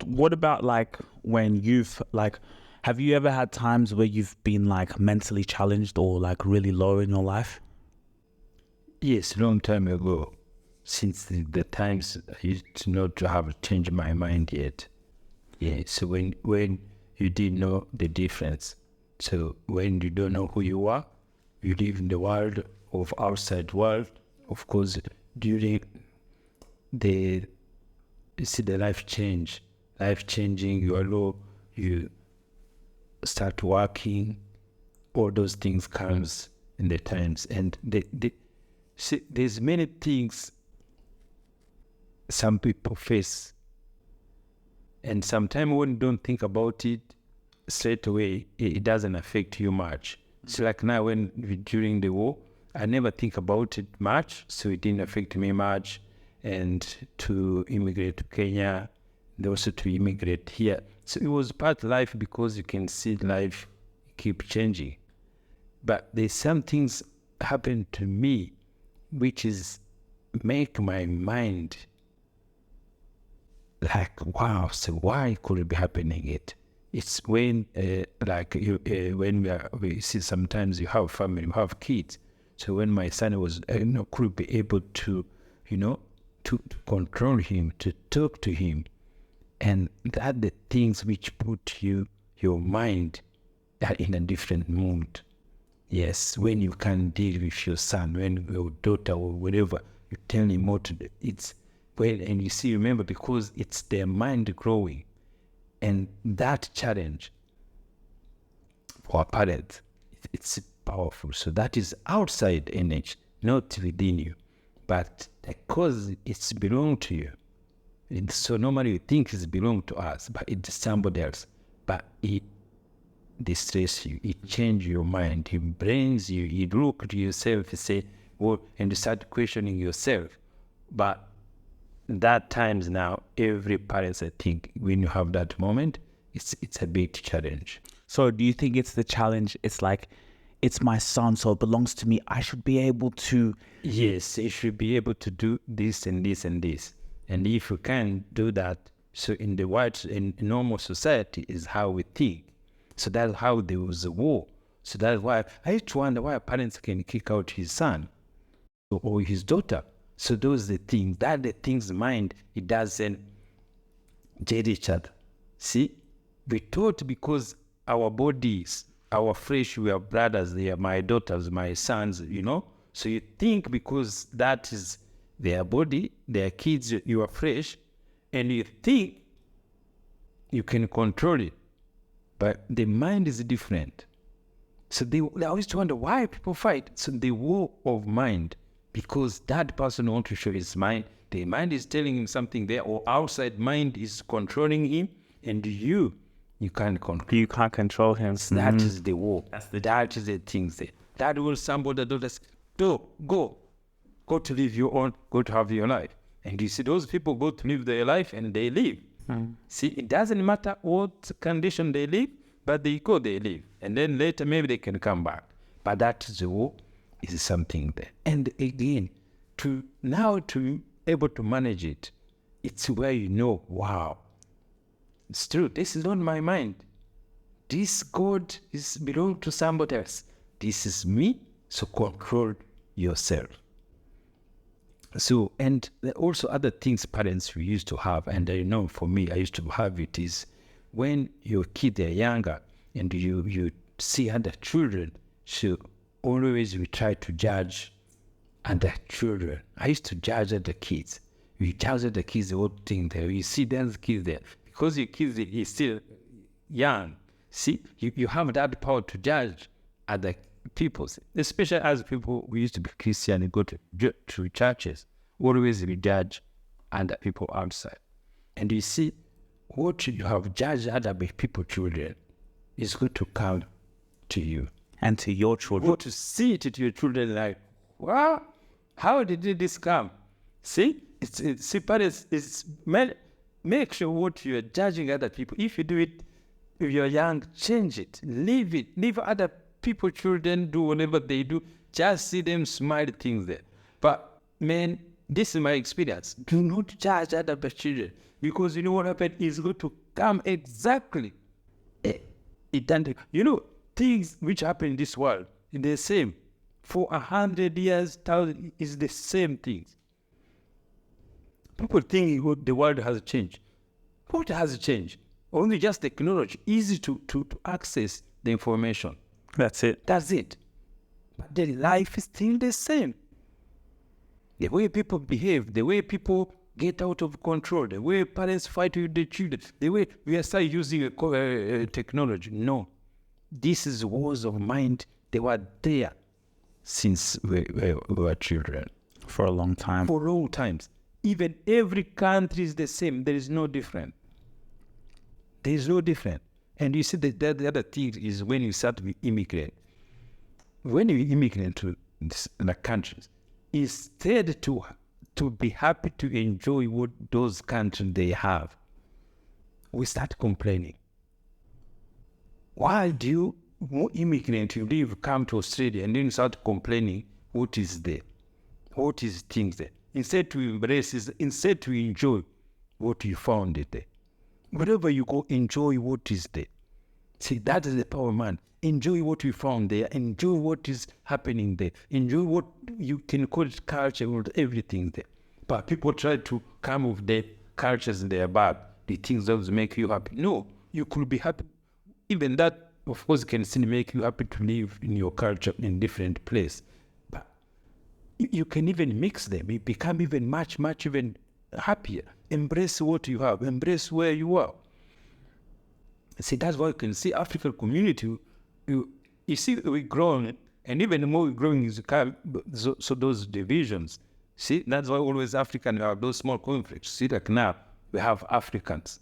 What about like when you've have you ever had times where you've been like mentally challenged or like really low in your life? Yes, long time ago, since the times I used not to have changed my mind yet. Yeah, so when you didn't know the difference, so when you don't know who you are, you live in the world of outside world. Of course, during the life changing, you are low, you start working, all those things comes in the times, and see, there's many things some people face, and sometimes when you don't think about it straight away, it doesn't affect you much. So like now, during the war, I never think about it much, so it didn't affect me much. And to immigrate to Kenya, and also to immigrate here, so it was part of life, because you can see life keep changing. But there's some things happen to me which is make my mind like, wow, so why could it be happening It's when when we see sometimes you have family, you have kids. So when my son was, could be able to, to control him, to talk to him, and that the things which put your mind in a different mood. Yes, when you can deal with your son, when your daughter or whatever, you tell him what to do. It's well, and you see, remember, because it's their mind growing, and that challenge for a parent, it's powerful. So that is outside energy, not within you, but because it's belong to you. And so normally you think it's belong to us, but it's somebody else. But it distress you, it change your mind, it brings you, you look at yourself and say, well, and you start questioning yourself. But that times now, every parent, I think, when you have that moment, it's a big challenge. So do you think it's the challenge? It's like, it's my son, so it belongs to me. I should be able to. Yes, you should be able to do this and this and this. And if you can do that, so in the white, in normal society is how we think. So that's how there was a war. So that's why I used to wonder why parents can kick out his son or his daughter. So those are the things, that the things mind, it doesn't judge each other. See, we thought because our bodies, our flesh, we are brothers, they are my daughters, my sons, So you think because that is their body, their kids, you are fresh, and you think you can control it. But the mind is different. So they always wonder why people fight. So the war of mind, because that person wants to show his mind, the mind is telling him something there, or outside mind is controlling him, and you can't control. You can't control him. So that is the war. That is the things there. That will somebody do this. Go to live your own, go to have your life. And you see those people go to live their life and they live. See, it doesn't matter what condition they live, but they live. And then later maybe they can come back. But that is the war, is something there. And again, to able to manage it, it's where wow, it's true. This is not my mind. This God is belong to somebody else. This is me, so control yourself. So, and also other things parents we used to have, and I know for me, I used to have it, is when your kids are younger and you see other children, so always we try to judge other children. I used to judge other kids. We judge other kids the whole thing there. You see those kids there. Because your kids is still young. See, you have that power to judge other people. Especially as people, we used to be Christian and go to churches. Always we judge other people outside. And you see, what you have judged other people, children, is going to come to you. And to your children. Go to see it to your children like, wow, how did this come? See, see, parents, make sure what you're judging other people. If you do it, if you're young, change it. Leave it. Leave other people, children, do whatever they do. Just see them smile things there. But, man, this is my experience. Do not judge other children. Because you know what happened is going to come exactly. Things which happen in this world, they're the same. For 100 years, 1,000, is the same things. People think the world has changed. What has changed? Only just technology, easy to access the information. That's it. That's it. But the life is still the same. The way people behave, the way people get out of control, the way parents fight with the children, the way we are starting using technology. No. This is wars of mind. They were there since we were children. For a long time. For long times. Even every country is the same. There is no different. There is no different. And you see, the other thing is when you start to immigrate. When you immigrate to the countries, instead to be happy to enjoy what those countries they have, we start complaining. Why do you immigrant, you leave, come to Australia, and then start complaining what is there? What is things there? Instead to embrace, instead to enjoy what you found it there. Wherever you go, enjoy what is there. See, that is the power of man. Enjoy what you found there. Enjoy what is happening there. Enjoy what you can call it culture or everything there. But people try to come with their cultures in their bag, the things that make you happy. No, you could be happy. Even that, of course, can still make you happy to live in your culture in different place. But you can even mix them. You become even much even happier. Embrace what you have. Embrace where you are. See, that's why you can see African community. You see, we're growing, and even the more we're growing, so those divisions. See, that's why always African have those small conflicts. See, like now we have Africans.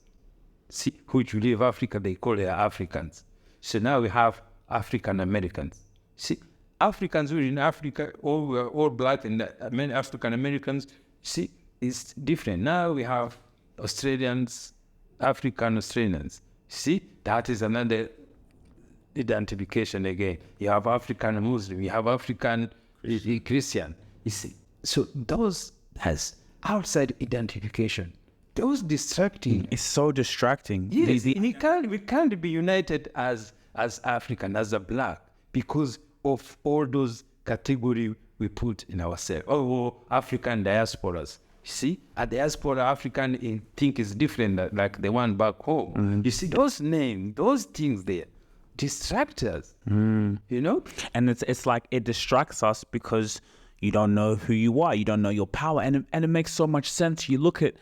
See, which you leave Africa, they call it Africans. So now we have African Americans. See, Africans who are in Africa, all black, and many African Americans. See, it's different. Now we have Australians, African Australians. See, that is another identification again. You have African Muslim, you have African Christian. You see, so those has outside identification. Those distracting. It's so distracting. Yes, we can't be united as African, as a black, because of all those categories we put in ourselves. Oh, African diasporas. See, a diaspora African think is different, like the one back home. Mm-hmm. You see, those names, those things there, distract us. You know? And it's like it distracts us because you don't know who you are, you don't know your power, and it makes so much sense. You look at,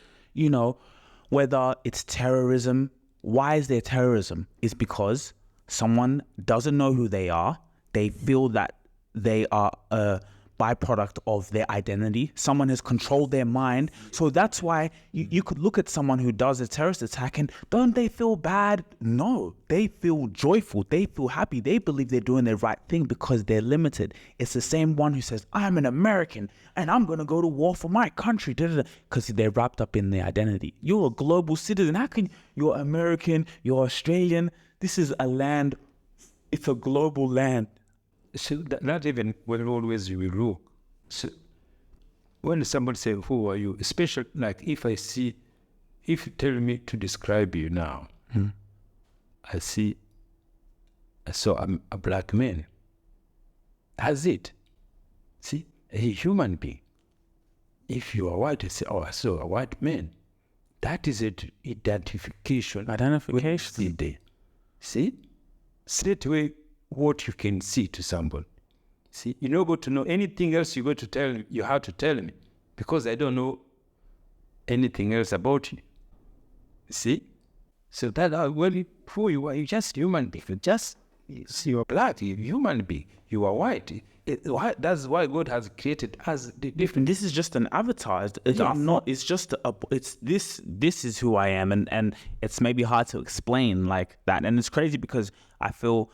whether it's terrorism. Why is there terrorism? It's because someone doesn't know who they are. They feel that they are a byproduct of their identity. Someone has controlled their mind. So that's why you could look at someone who does a terrorist attack and don't they feel bad? No, they feel joyful. They feel happy. They believe they're doing the right thing because they're limited. It's the same one who says, I'm an American and I'm going to go to war for my country, because they're wrapped up in their identity. You're a global citizen. How can you're American, you're Australian? This is a land. It's a global land. So not even when always you will look. So when somebody says, who are you? Especially like if you tell me to describe you now, I saw I'm a black man. That's it. See, a human being. If you are white, you say, oh, I saw a white man. That is identification. Identification. See? Straight away, what you can see to somebody. See, you're not going to know anything else you got to tell me. You have to tell me because I don't know anything else about you. See? So that, who you are, you're just human being. You're black, you're human being. You are white. That's why God has created us different. This is just an avatar. I'm not. It's just. It's this. This is who I am, and it's maybe hard to explain like that. And it's crazy because I feel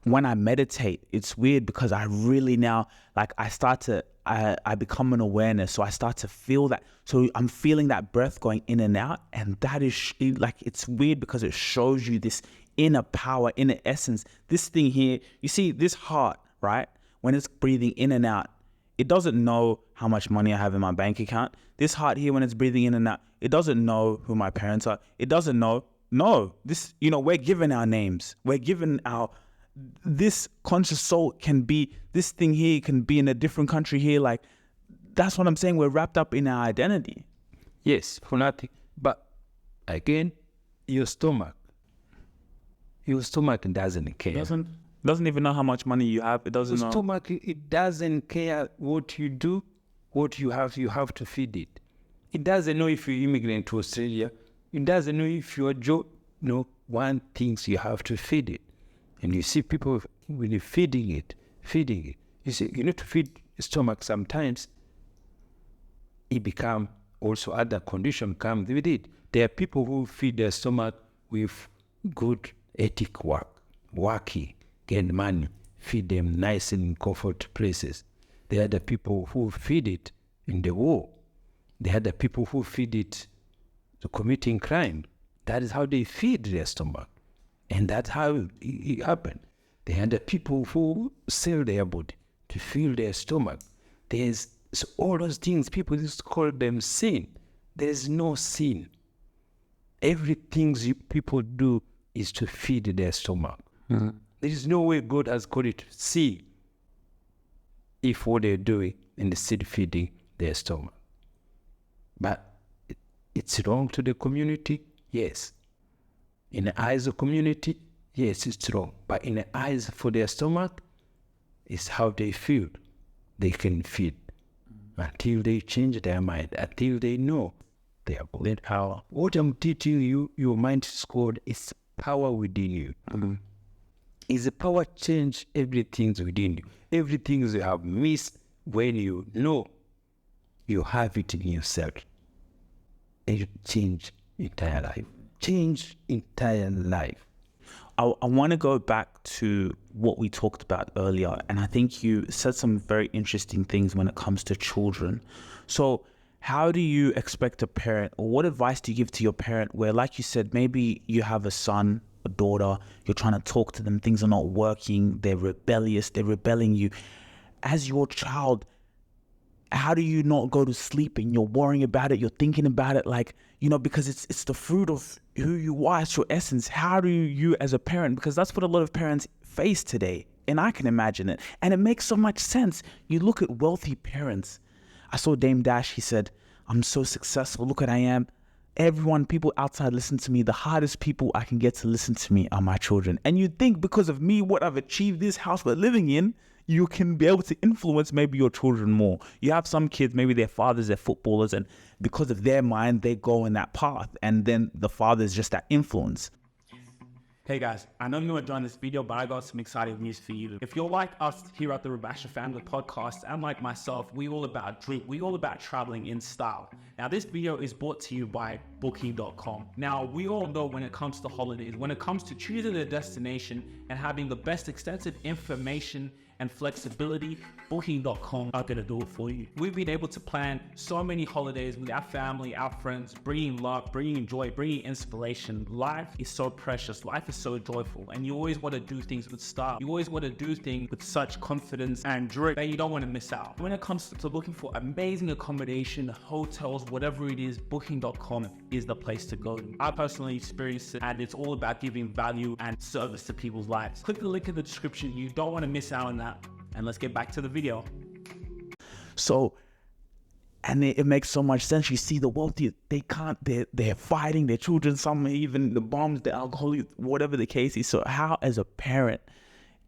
when I meditate, it's weird because I really now like I become an awareness, so I start to feel that. So I'm feeling that breath going in and out, and that is like it's weird because it shows you this inner power, inner essence. This thing here, you see, this heart. Right? When it's breathing in and out, it doesn't know how much money I have in my bank account. This heart here, when it's breathing in and out, it doesn't know who my parents are. It doesn't know. No, this, we're given our names. We're given this conscious soul can be, this thing here can be in a different country here. Like, that's what I'm saying. We're wrapped up in our identity. Yes, for nothing. But again, your stomach doesn't care. Doesn't even know how much money you have. It doesn't know. The stomach, it doesn't care what you do, what you have to feed it. It doesn't know if you immigrant to Australia. It doesn't know if you're Joe. No, one things you have to feed it. And you see people when you're feeding it. You see, you need to feed the stomach sometimes. It become also other condition come with it. There are people who feed their stomach with good ethic working. Get money, feed them nice and comfort places. There are the people who feed it in the war. There are the people who feed it to committing crime. That is how they feed their stomach. And that's how it happened. There are the people who sell their body to fill their stomach. So all those things, people used to call them sin. There's no sin. Everything people do is to feed their stomach. Mm-hmm. There is no way God has called it to see if what they're doing in the seed feeding their stomach. But it's wrong to the community, yes. In the eyes of community, yes, it's wrong. But in the eyes for their stomach, it's how they feel. They can feed until they change their mind, until they know their power. What I'm teaching you, your mind is called, is power within you. Mm-hmm. Is the power change everything within you. Everything you have missed when you know you have it in yourself. It change entire life. Change entire life. I want to go back to what we talked about earlier. And I think you said some very interesting things when it comes to children. So how do you expect a parent, or what advice do you give to your parent where, like you said, maybe you have a son, a daughter, you're trying to talk to them, things are not working, they're rebellious, they're rebelling you. As your child, how do you not go to sleep and you're worrying about it, you're thinking about it, like, because it's the fruit of who you are, it's your essence. How do you as a parent, because that's what a lot of parents face today, and I can imagine it, and it makes so much sense. You look at wealthy parents. I saw Dame Dash, he said, I'm so successful, look what I am. People outside listen to me. The hardest people I can get to listen to me are my children. And you'd think because of me, what I've achieved, this house we're living in, you can be able to influence maybe your children more. You have some kids, maybe their fathers, they're footballers, and because of their mind, they go in that path. And then the father is just that influence. Hey guys, I know you're enjoying this video, but I got some exciting news for you. If you're like us here at the Rubasha Family podcast, and like myself, we all about traveling in style. Now this video is brought to you by Booking.com. Now we all know when it comes to holidays, when it comes to choosing a destination and having the best extensive information and flexibility, Booking.com are gonna do it for you. We've been able to plan so many holidays with our family, our friends, bringing love, bringing joy, bringing inspiration. Life is so precious, life is so joyful, and you always wanna do things with style. You always wanna do things with such confidence and joy that you don't wanna miss out. When it comes to looking for amazing accommodation, hotels, whatever it is, Booking.com is the place to go. I personally experienced it, and it's all about giving value and service to people's lives. Click the link in the description. You don't wanna miss out on that. And let's get back to the video. So And it makes so much sense. You see the wealthy, they're fighting their children, some even the bombs, the alcohol, whatever the case is. So how, as a parent,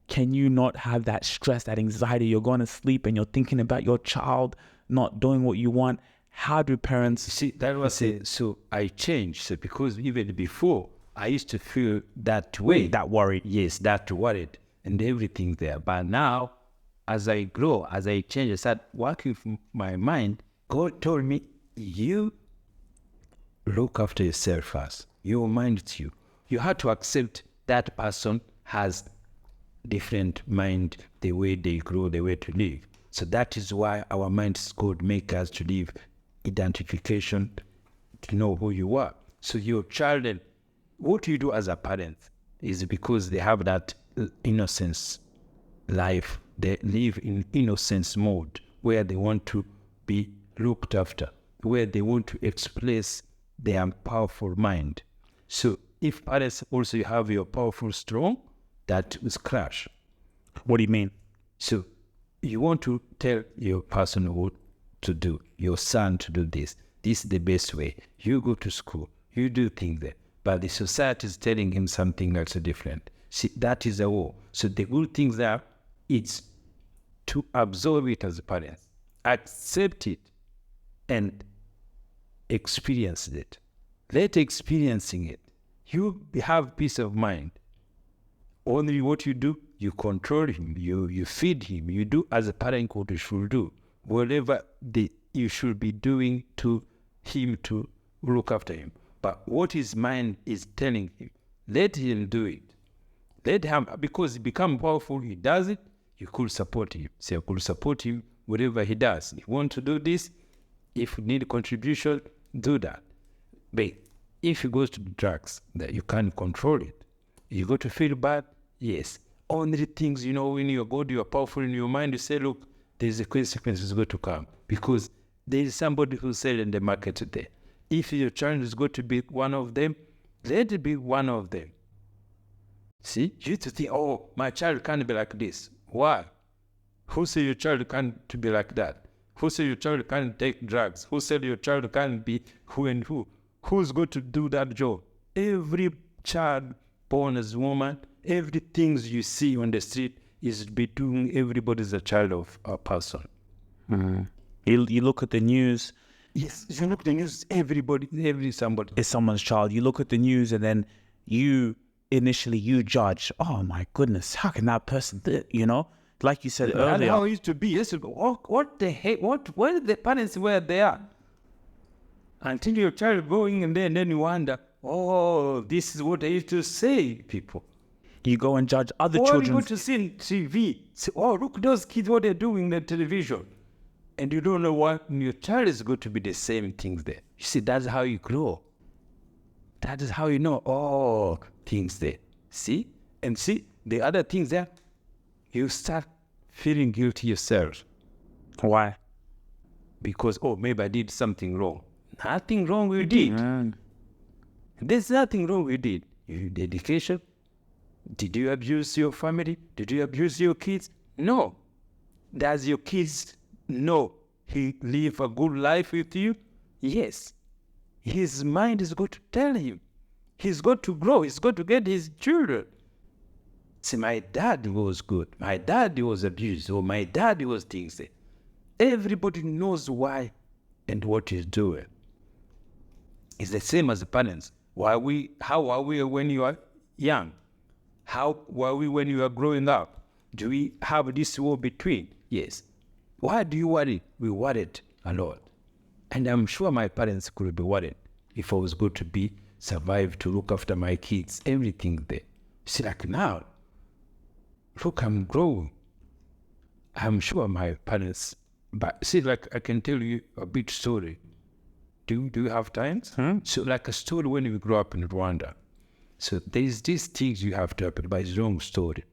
can you not have that stress, that anxiety? You're going to sleep and you're thinking about your child not doing what you want. How do parents... See, that was it. So I changed. So because even before, I used to feel that way. That worried. Yes, that worried and everything there. But now, as I grow, as I change, I start working from my mind. God told me, you look after yourself first. Your mind is you. You have to accept that person has different mind, the way they grow, the way to live. So that is why our minds God make us to live identification, to know who you are. So your child, what you do as a parent is because they have that innocence life. They live in innocence mode where they want to be looked after, where they want to express their powerful mind. So if parents also you have your powerful strong, that is crash. What do you mean? So you want to tell your person what to do, your son to do this. This is the best way. You go to school, you do things there. But the society is telling him something that's different. See, that is a war. So the good things are, it's to absorb it as a parent, accept it, and experience it. Let experiencing it. You have peace of mind. Only what you do, you control him, you feed him, you do as a parent what you should do. Whatever you should be doing to him to look after him. But what his mind is telling him, let him do it. Let him, because he become powerful, he does it, you could support him. So you could support him whatever he does. If you want to do this, if you need contribution, do that. But if he goes to drugs, that you can't control it. You go to feel bad, yes. Only things, when you're good, you're powerful in your mind, you say, look, there's a consequence is going to come. Because there is somebody who sells in the market today. If your child is going to be one of them, let it be one of them. See, you used to think, oh, my child can't be like this. Why? Who said your child can't be like that? Who said your child can't take drugs? Who said your child can't be who and who? Who's going to do that job? Every child born as a woman, everything you see on the street is between everybody's a child of a person. Mm-hmm. You look at the news. Yes, you look at the news, somebody. Is someone's child. You look at the news and then you judge. Oh my goodness, how can that person, like you said earlier. And how it used to be. Yes, what the heck? Where are the parents where they are? Until your child going and then you wonder, oh, this is what I used to say, people. You go and judge other children. Or you go to see on TV. Say, oh, look, those kids, what they're doing in the television. And you don't know what your child is going to be the same things there. You see, that's how you grow. That is how you know, oh, things there. See? And see, the other things there, you start feeling guilty yourself. Why? Because, oh, maybe I did something wrong. Nothing wrong we did. There's nothing wrong we did. Your dedication. Did you abuse your family? Did you abuse your kids? No. Does your kids know he live a good life with you? Yes. His mind is going to tell him. He's going to grow. He's going to get his children. See, my dad was good. My dad was abused. Or my dad was things. Everybody knows why and what he's doing. It's the same as the parents. How are we when you are young? How were we when you are growing up? Do we have this war between? Yes. Why do you worry? We worried a lot. And I'm sure my parents could be worried if I was going to survive to look after my kids, everything there. See, like now, look, I'm growing. I'm sure my parents, but see, like I can tell you a bit story. Do you have time? So like a story when we grew up in Rwanda. So there's these things you have to happen, but it's a long story.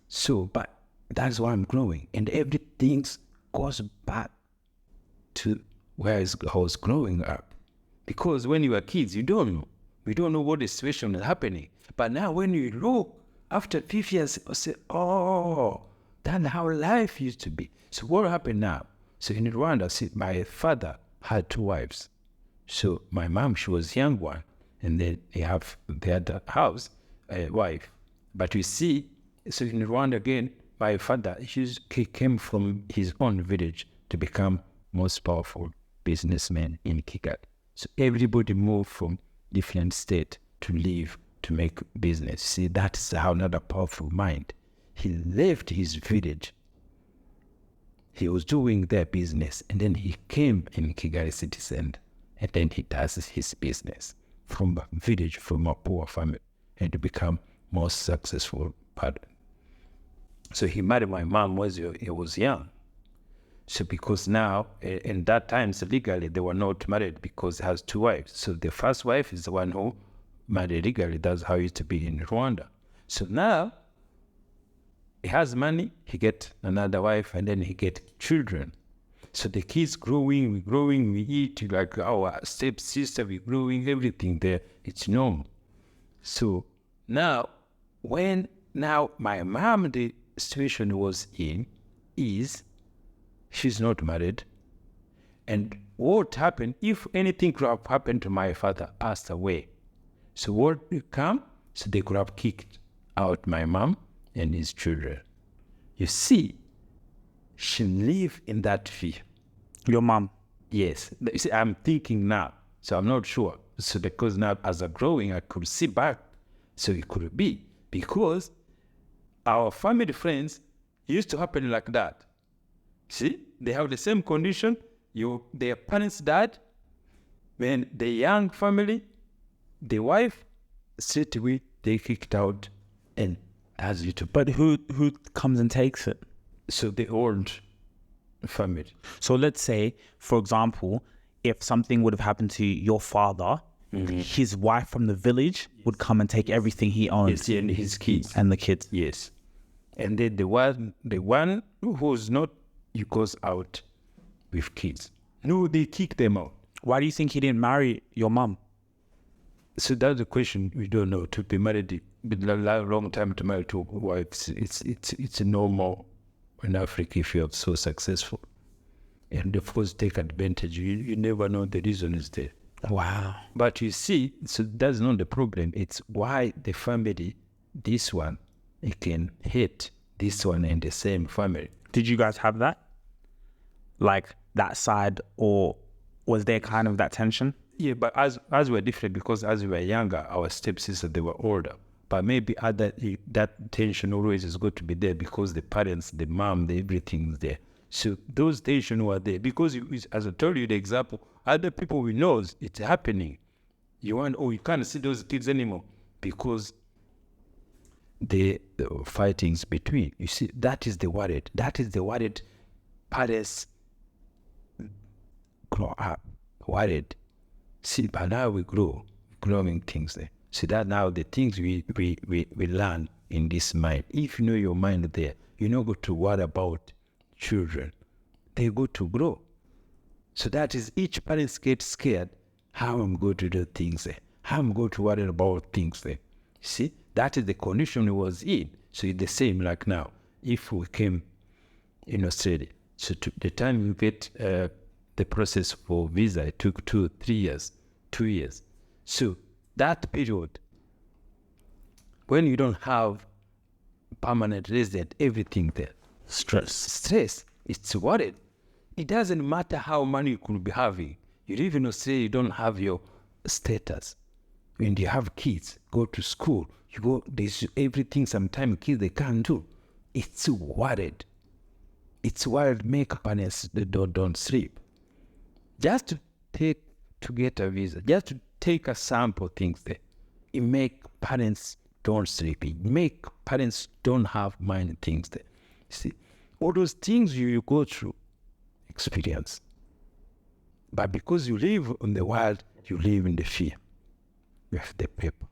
So, but that's why I'm growing. And everything goes back to where I was growing up. Because when you were kids, you don't know. We don't know what the situation is happening. But now when you look, after 5 years, you say, oh, that's how life used to be. So what happened now? So in Rwanda, see, my father had 2 wives. So my mom, she was young one, and then they had a house, a wife. But you see, so in Rwanda again, my father, he came from his own village to become most powerful businessman in Kigali. So everybody moved from different state to live, to make business. See, that's how another powerful mind. He left his village. He was doing their business, and then he came in Kigali city center, and then he does his business from a village, from a poor family, and to become most successful partner. So he married my mom when he was young. So because now, in that time, so legally, they were not married because he has 2 wives. So the first wife is the one who married legally. That's how it used to be in Rwanda. So now, he has money, he get another wife, and then he get children. So the kids growing, we eat like our stepsister, we growing, everything there. It's normal. So now, now my mom, the situation was in is she's not married. And what happened, if anything could have happened to my father, passed away. So what would come? So they could have kicked out my mom and his children. You see, she lived in that fear. Your mom? Yes. You see, I'm thinking now, so I'm not sure. So because now as I'm growing, I could see back. So it could be because our family friends used to happen like that. See, they have the same condition. Their parents died. When the young family, the wife, straight away, they kicked out and as you to. But who comes and takes it? So the old family. So let's say, for example, if something would have happened to your father, his wife from the village would come and take everything he owns. Yes, and his kids. And the kids. Yes. And then the one who's not, he goes out with kids. No, they kick them out. Why do you think he didn't marry your mom? So that's the question we don't know. To be married with a long time to marry 2 wives, it's normal in Africa if you're so successful. And of course, take advantage. You never know the reason is there. Wow. But you see, so that's not the problem. It's why the family, this one, it can hate this one in the same family. Did you guys have that? Like that side, or was there kind of that tension? Yeah, but as we're different, because as we were younger, our stepsisters, they were older. But maybe that tension always is going to be there because the parents, the mom, everything is there. So those tensions were there because, as I told you the example, other people we know it's happening. You can't see those kids anymore because the fightings between. You see, that is the worried. That is the worried parents grow up worried. See, but now we growing things there. See that now the things we learn in this mind. If you know your mind there, you know go to worry about children. They go to grow. So that is each parents get scared how I'm going to do things there. How I'm going to worry about things there. See, that is the condition we was in. So it's the same like now. If we came in Australia, so to the time you get the process for visa, it took 2 years. So that period, when you don't have permanent resident, everything there, stress, it's worried. It doesn't matter how money you could be having. You live in Australia, you don't have your status. When you have kids, go to school, there's everything sometimes kids they can't do. It's worried. It's worried make parents don't sleep. Just to get a visa, just to take a sample things there, it make parents don't sleep. It make parents don't have mind things there. See, all those things you go through, experience. But because you live in the world, you live in the fear. You have the paper.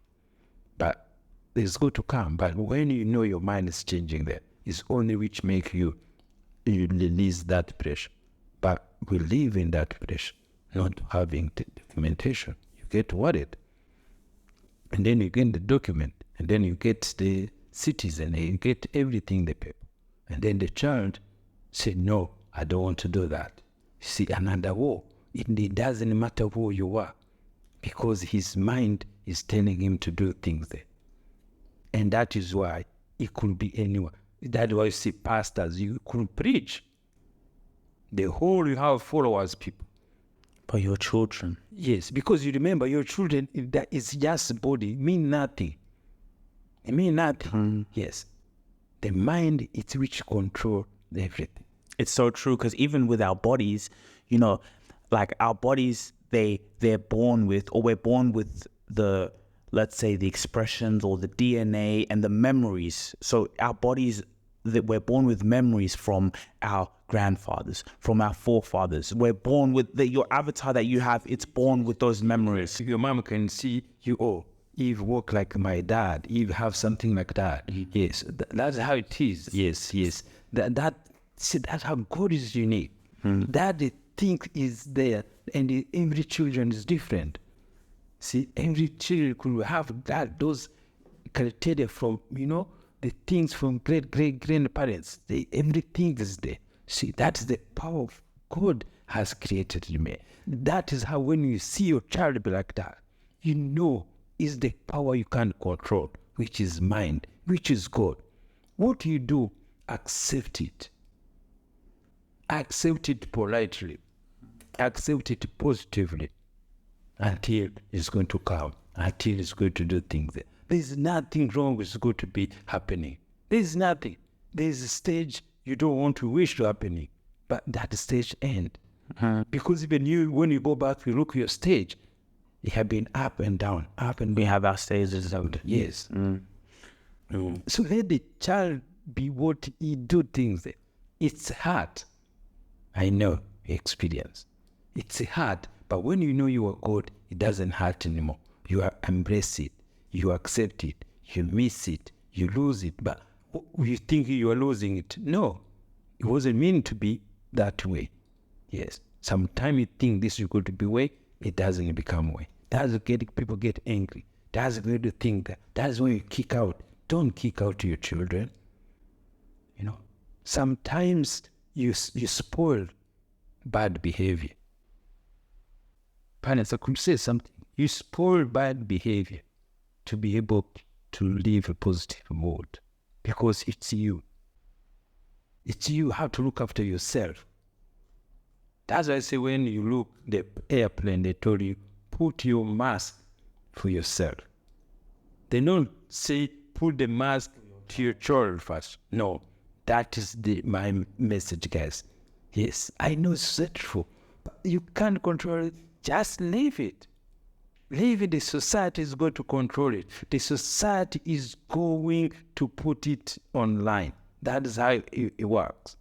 But it's good to come. But when you know your mind is changing there, it's only which make you release that pressure. But we live in that pressure, not having the documentation. You get worried. And then you get the document. And then you get the citizen. And you get everything, the paper. And then the child said, no, I don't want to do that. See, another war. It doesn't matter who you are, because his mind is telling him to do things there. And that is why it could be anyone. That's why you see pastors, you could preach. The whole, you have followers, people. But your children. Yes, because you remember your children, if that is just body, mean nothing. It mean nothing. Yes. The mind is which control everything. It's so true, because even with our bodies, you know, like our bodies, they're born with, or we're born with the, let's say, the expressions or the DNA and the memories. So our bodies, that we're born with memories from our grandfathers, from our forefathers. We're born with your avatar that you have. It's born with those memories. Your mom can see you, oh, Eve walk like my dad. Eve have something like that. Yes, that's how it is. Yes. See, that's how God is unique. That the thing is there, and every children is different. See, every child could have that, those criteria from, the things from great grandparents. Everything is there. See, that's the power of God has created in me. That is how when you see your child be like that, is the power you can't control, which is mind, which is God. What you do, accept it. Accept it politely. Accept it positively until it's going to come, until it's going to do things there. There's nothing wrong with going to be happening. There's nothing. There's a stage you don't want to wish to happening, but that stage end. Because even you, when you go back, you look at your stage, it have been up and down, up and down. We have our stages. Yes. So let the child be what he do things there. It's hard. I know experience. It's hard, but when you know you are God, it doesn't hurt anymore. You embrace it, you accept it, you miss it, you lose it, but you think you are losing it. No, it wasn't meant to be that way. Yes, sometimes you think this is going to be way, it doesn't become way. That's people get angry. That's where you think that. That's when you kick out. Don't kick out your children. Sometimes you spoil bad behavior. Parents, I could say something. You spoil bad behavior to be able to live a positive mood, because it's you. It's you have to look after yourself. That's why I say when you look the airplane, they told you, put your mask for yourself. They don't say put the mask to your child first. No, that is my message, guys. Yes, I know it's true, but you can't control it. Just leave it. Leave it. The society is going to control it. The society is going to put it online. That is how it works.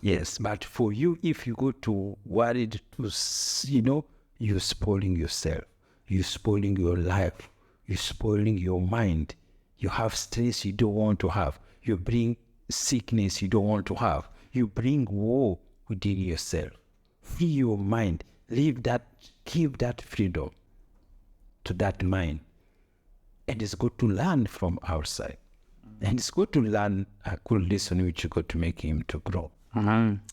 Yes, but for you, if you go to worried, you're spoiling yourself. You're spoiling your life. You're spoiling your mind. You have stress you don't want to have. You bring sickness you don't want to have. You bring war within yourself. Free your mind. Give that freedom to that mind. And it's good to learn from outside. And it's good to learn a good lesson which you got to make him to grow.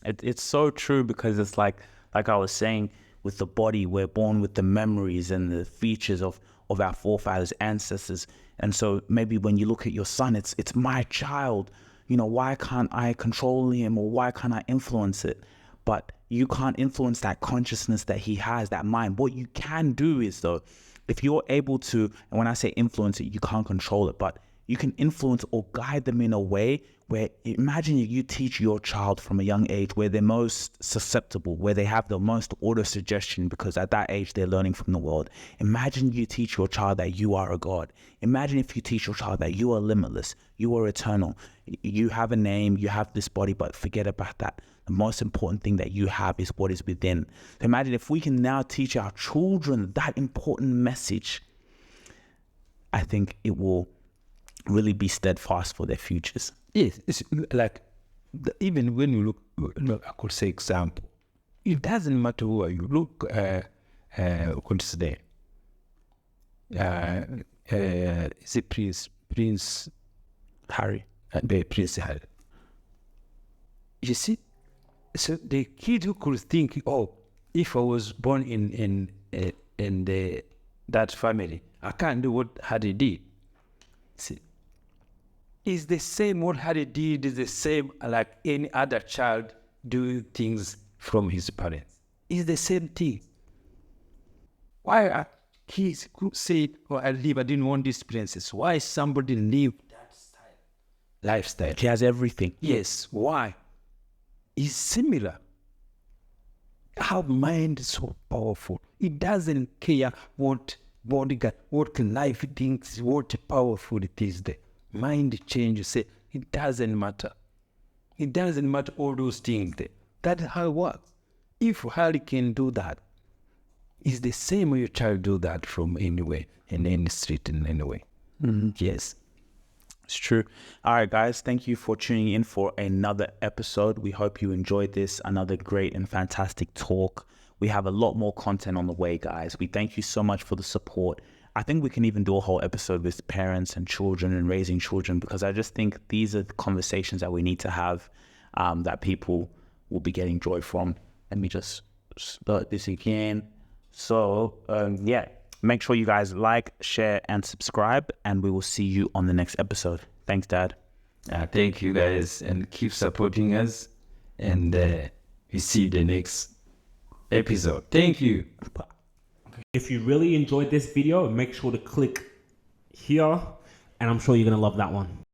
It's so true, because it's like I was saying, with the body, we're born with the memories and the features of our forefathers, ancestors. And so maybe when you look at your son, it's my child. Why can't I control him, or why can't I influence it? But you can't influence that consciousness that he has, that mind. What you can do is, though, if you're able to, and when I say influence it, you can't control it, but you can influence or guide them in a way where, imagine you teach your child from a young age where they're most susceptible, where they have the most auto-suggestion, because at that age they're learning from the world. Imagine you teach your child that you are a God. Imagine if you teach your child that you are limitless, you are eternal, you have a name, you have this body, but forget about that. The most important thing that you have is what is within. So imagine if we can now teach our children that important message, I think it will really be steadfast for their futures. Yes, it's like even when you look, I could say example. It doesn't matter who you look. What's his name? Is it Prince Harry? Prince Harry. You see, So the kid who could think, oh, if I was born in that family, I can't do what Hadi did. See, it's the same. What Hadi did is the same like any other child doing things from his parents. It's the same thing. Why are kids could say, oh, I didn't want this princess. Why somebody live that lifestyle? He has everything. Yes, why? It's similar. Our mind is so powerful. It doesn't care what bodyguard, what life thinks, what powerful it is. The mind change, you say, it doesn't matter. It doesn't matter all those things there. That's how it works. If Harry can do that, it's the same way your child do that from anywhere, in any street, in any way. Yes. It's true. All right, guys, thank you for tuning in for another episode. We hope you enjoyed this, another great and fantastic talk. We have a lot more content on the way, guys. We thank you so much for the support. I think we can even do a whole episode with parents and children and raising children, because I just think these are the conversations that we need to have, that people will be getting joy from. Let me just start this again. So, make sure you guys like, share, and subscribe, and we will see you on the next episode. Thanks, Dad. Thank you, guys, and keep supporting us. And we see you the next episode. Thank you. If you really enjoyed this video, make sure to click here, and I'm sure you're going to love that one.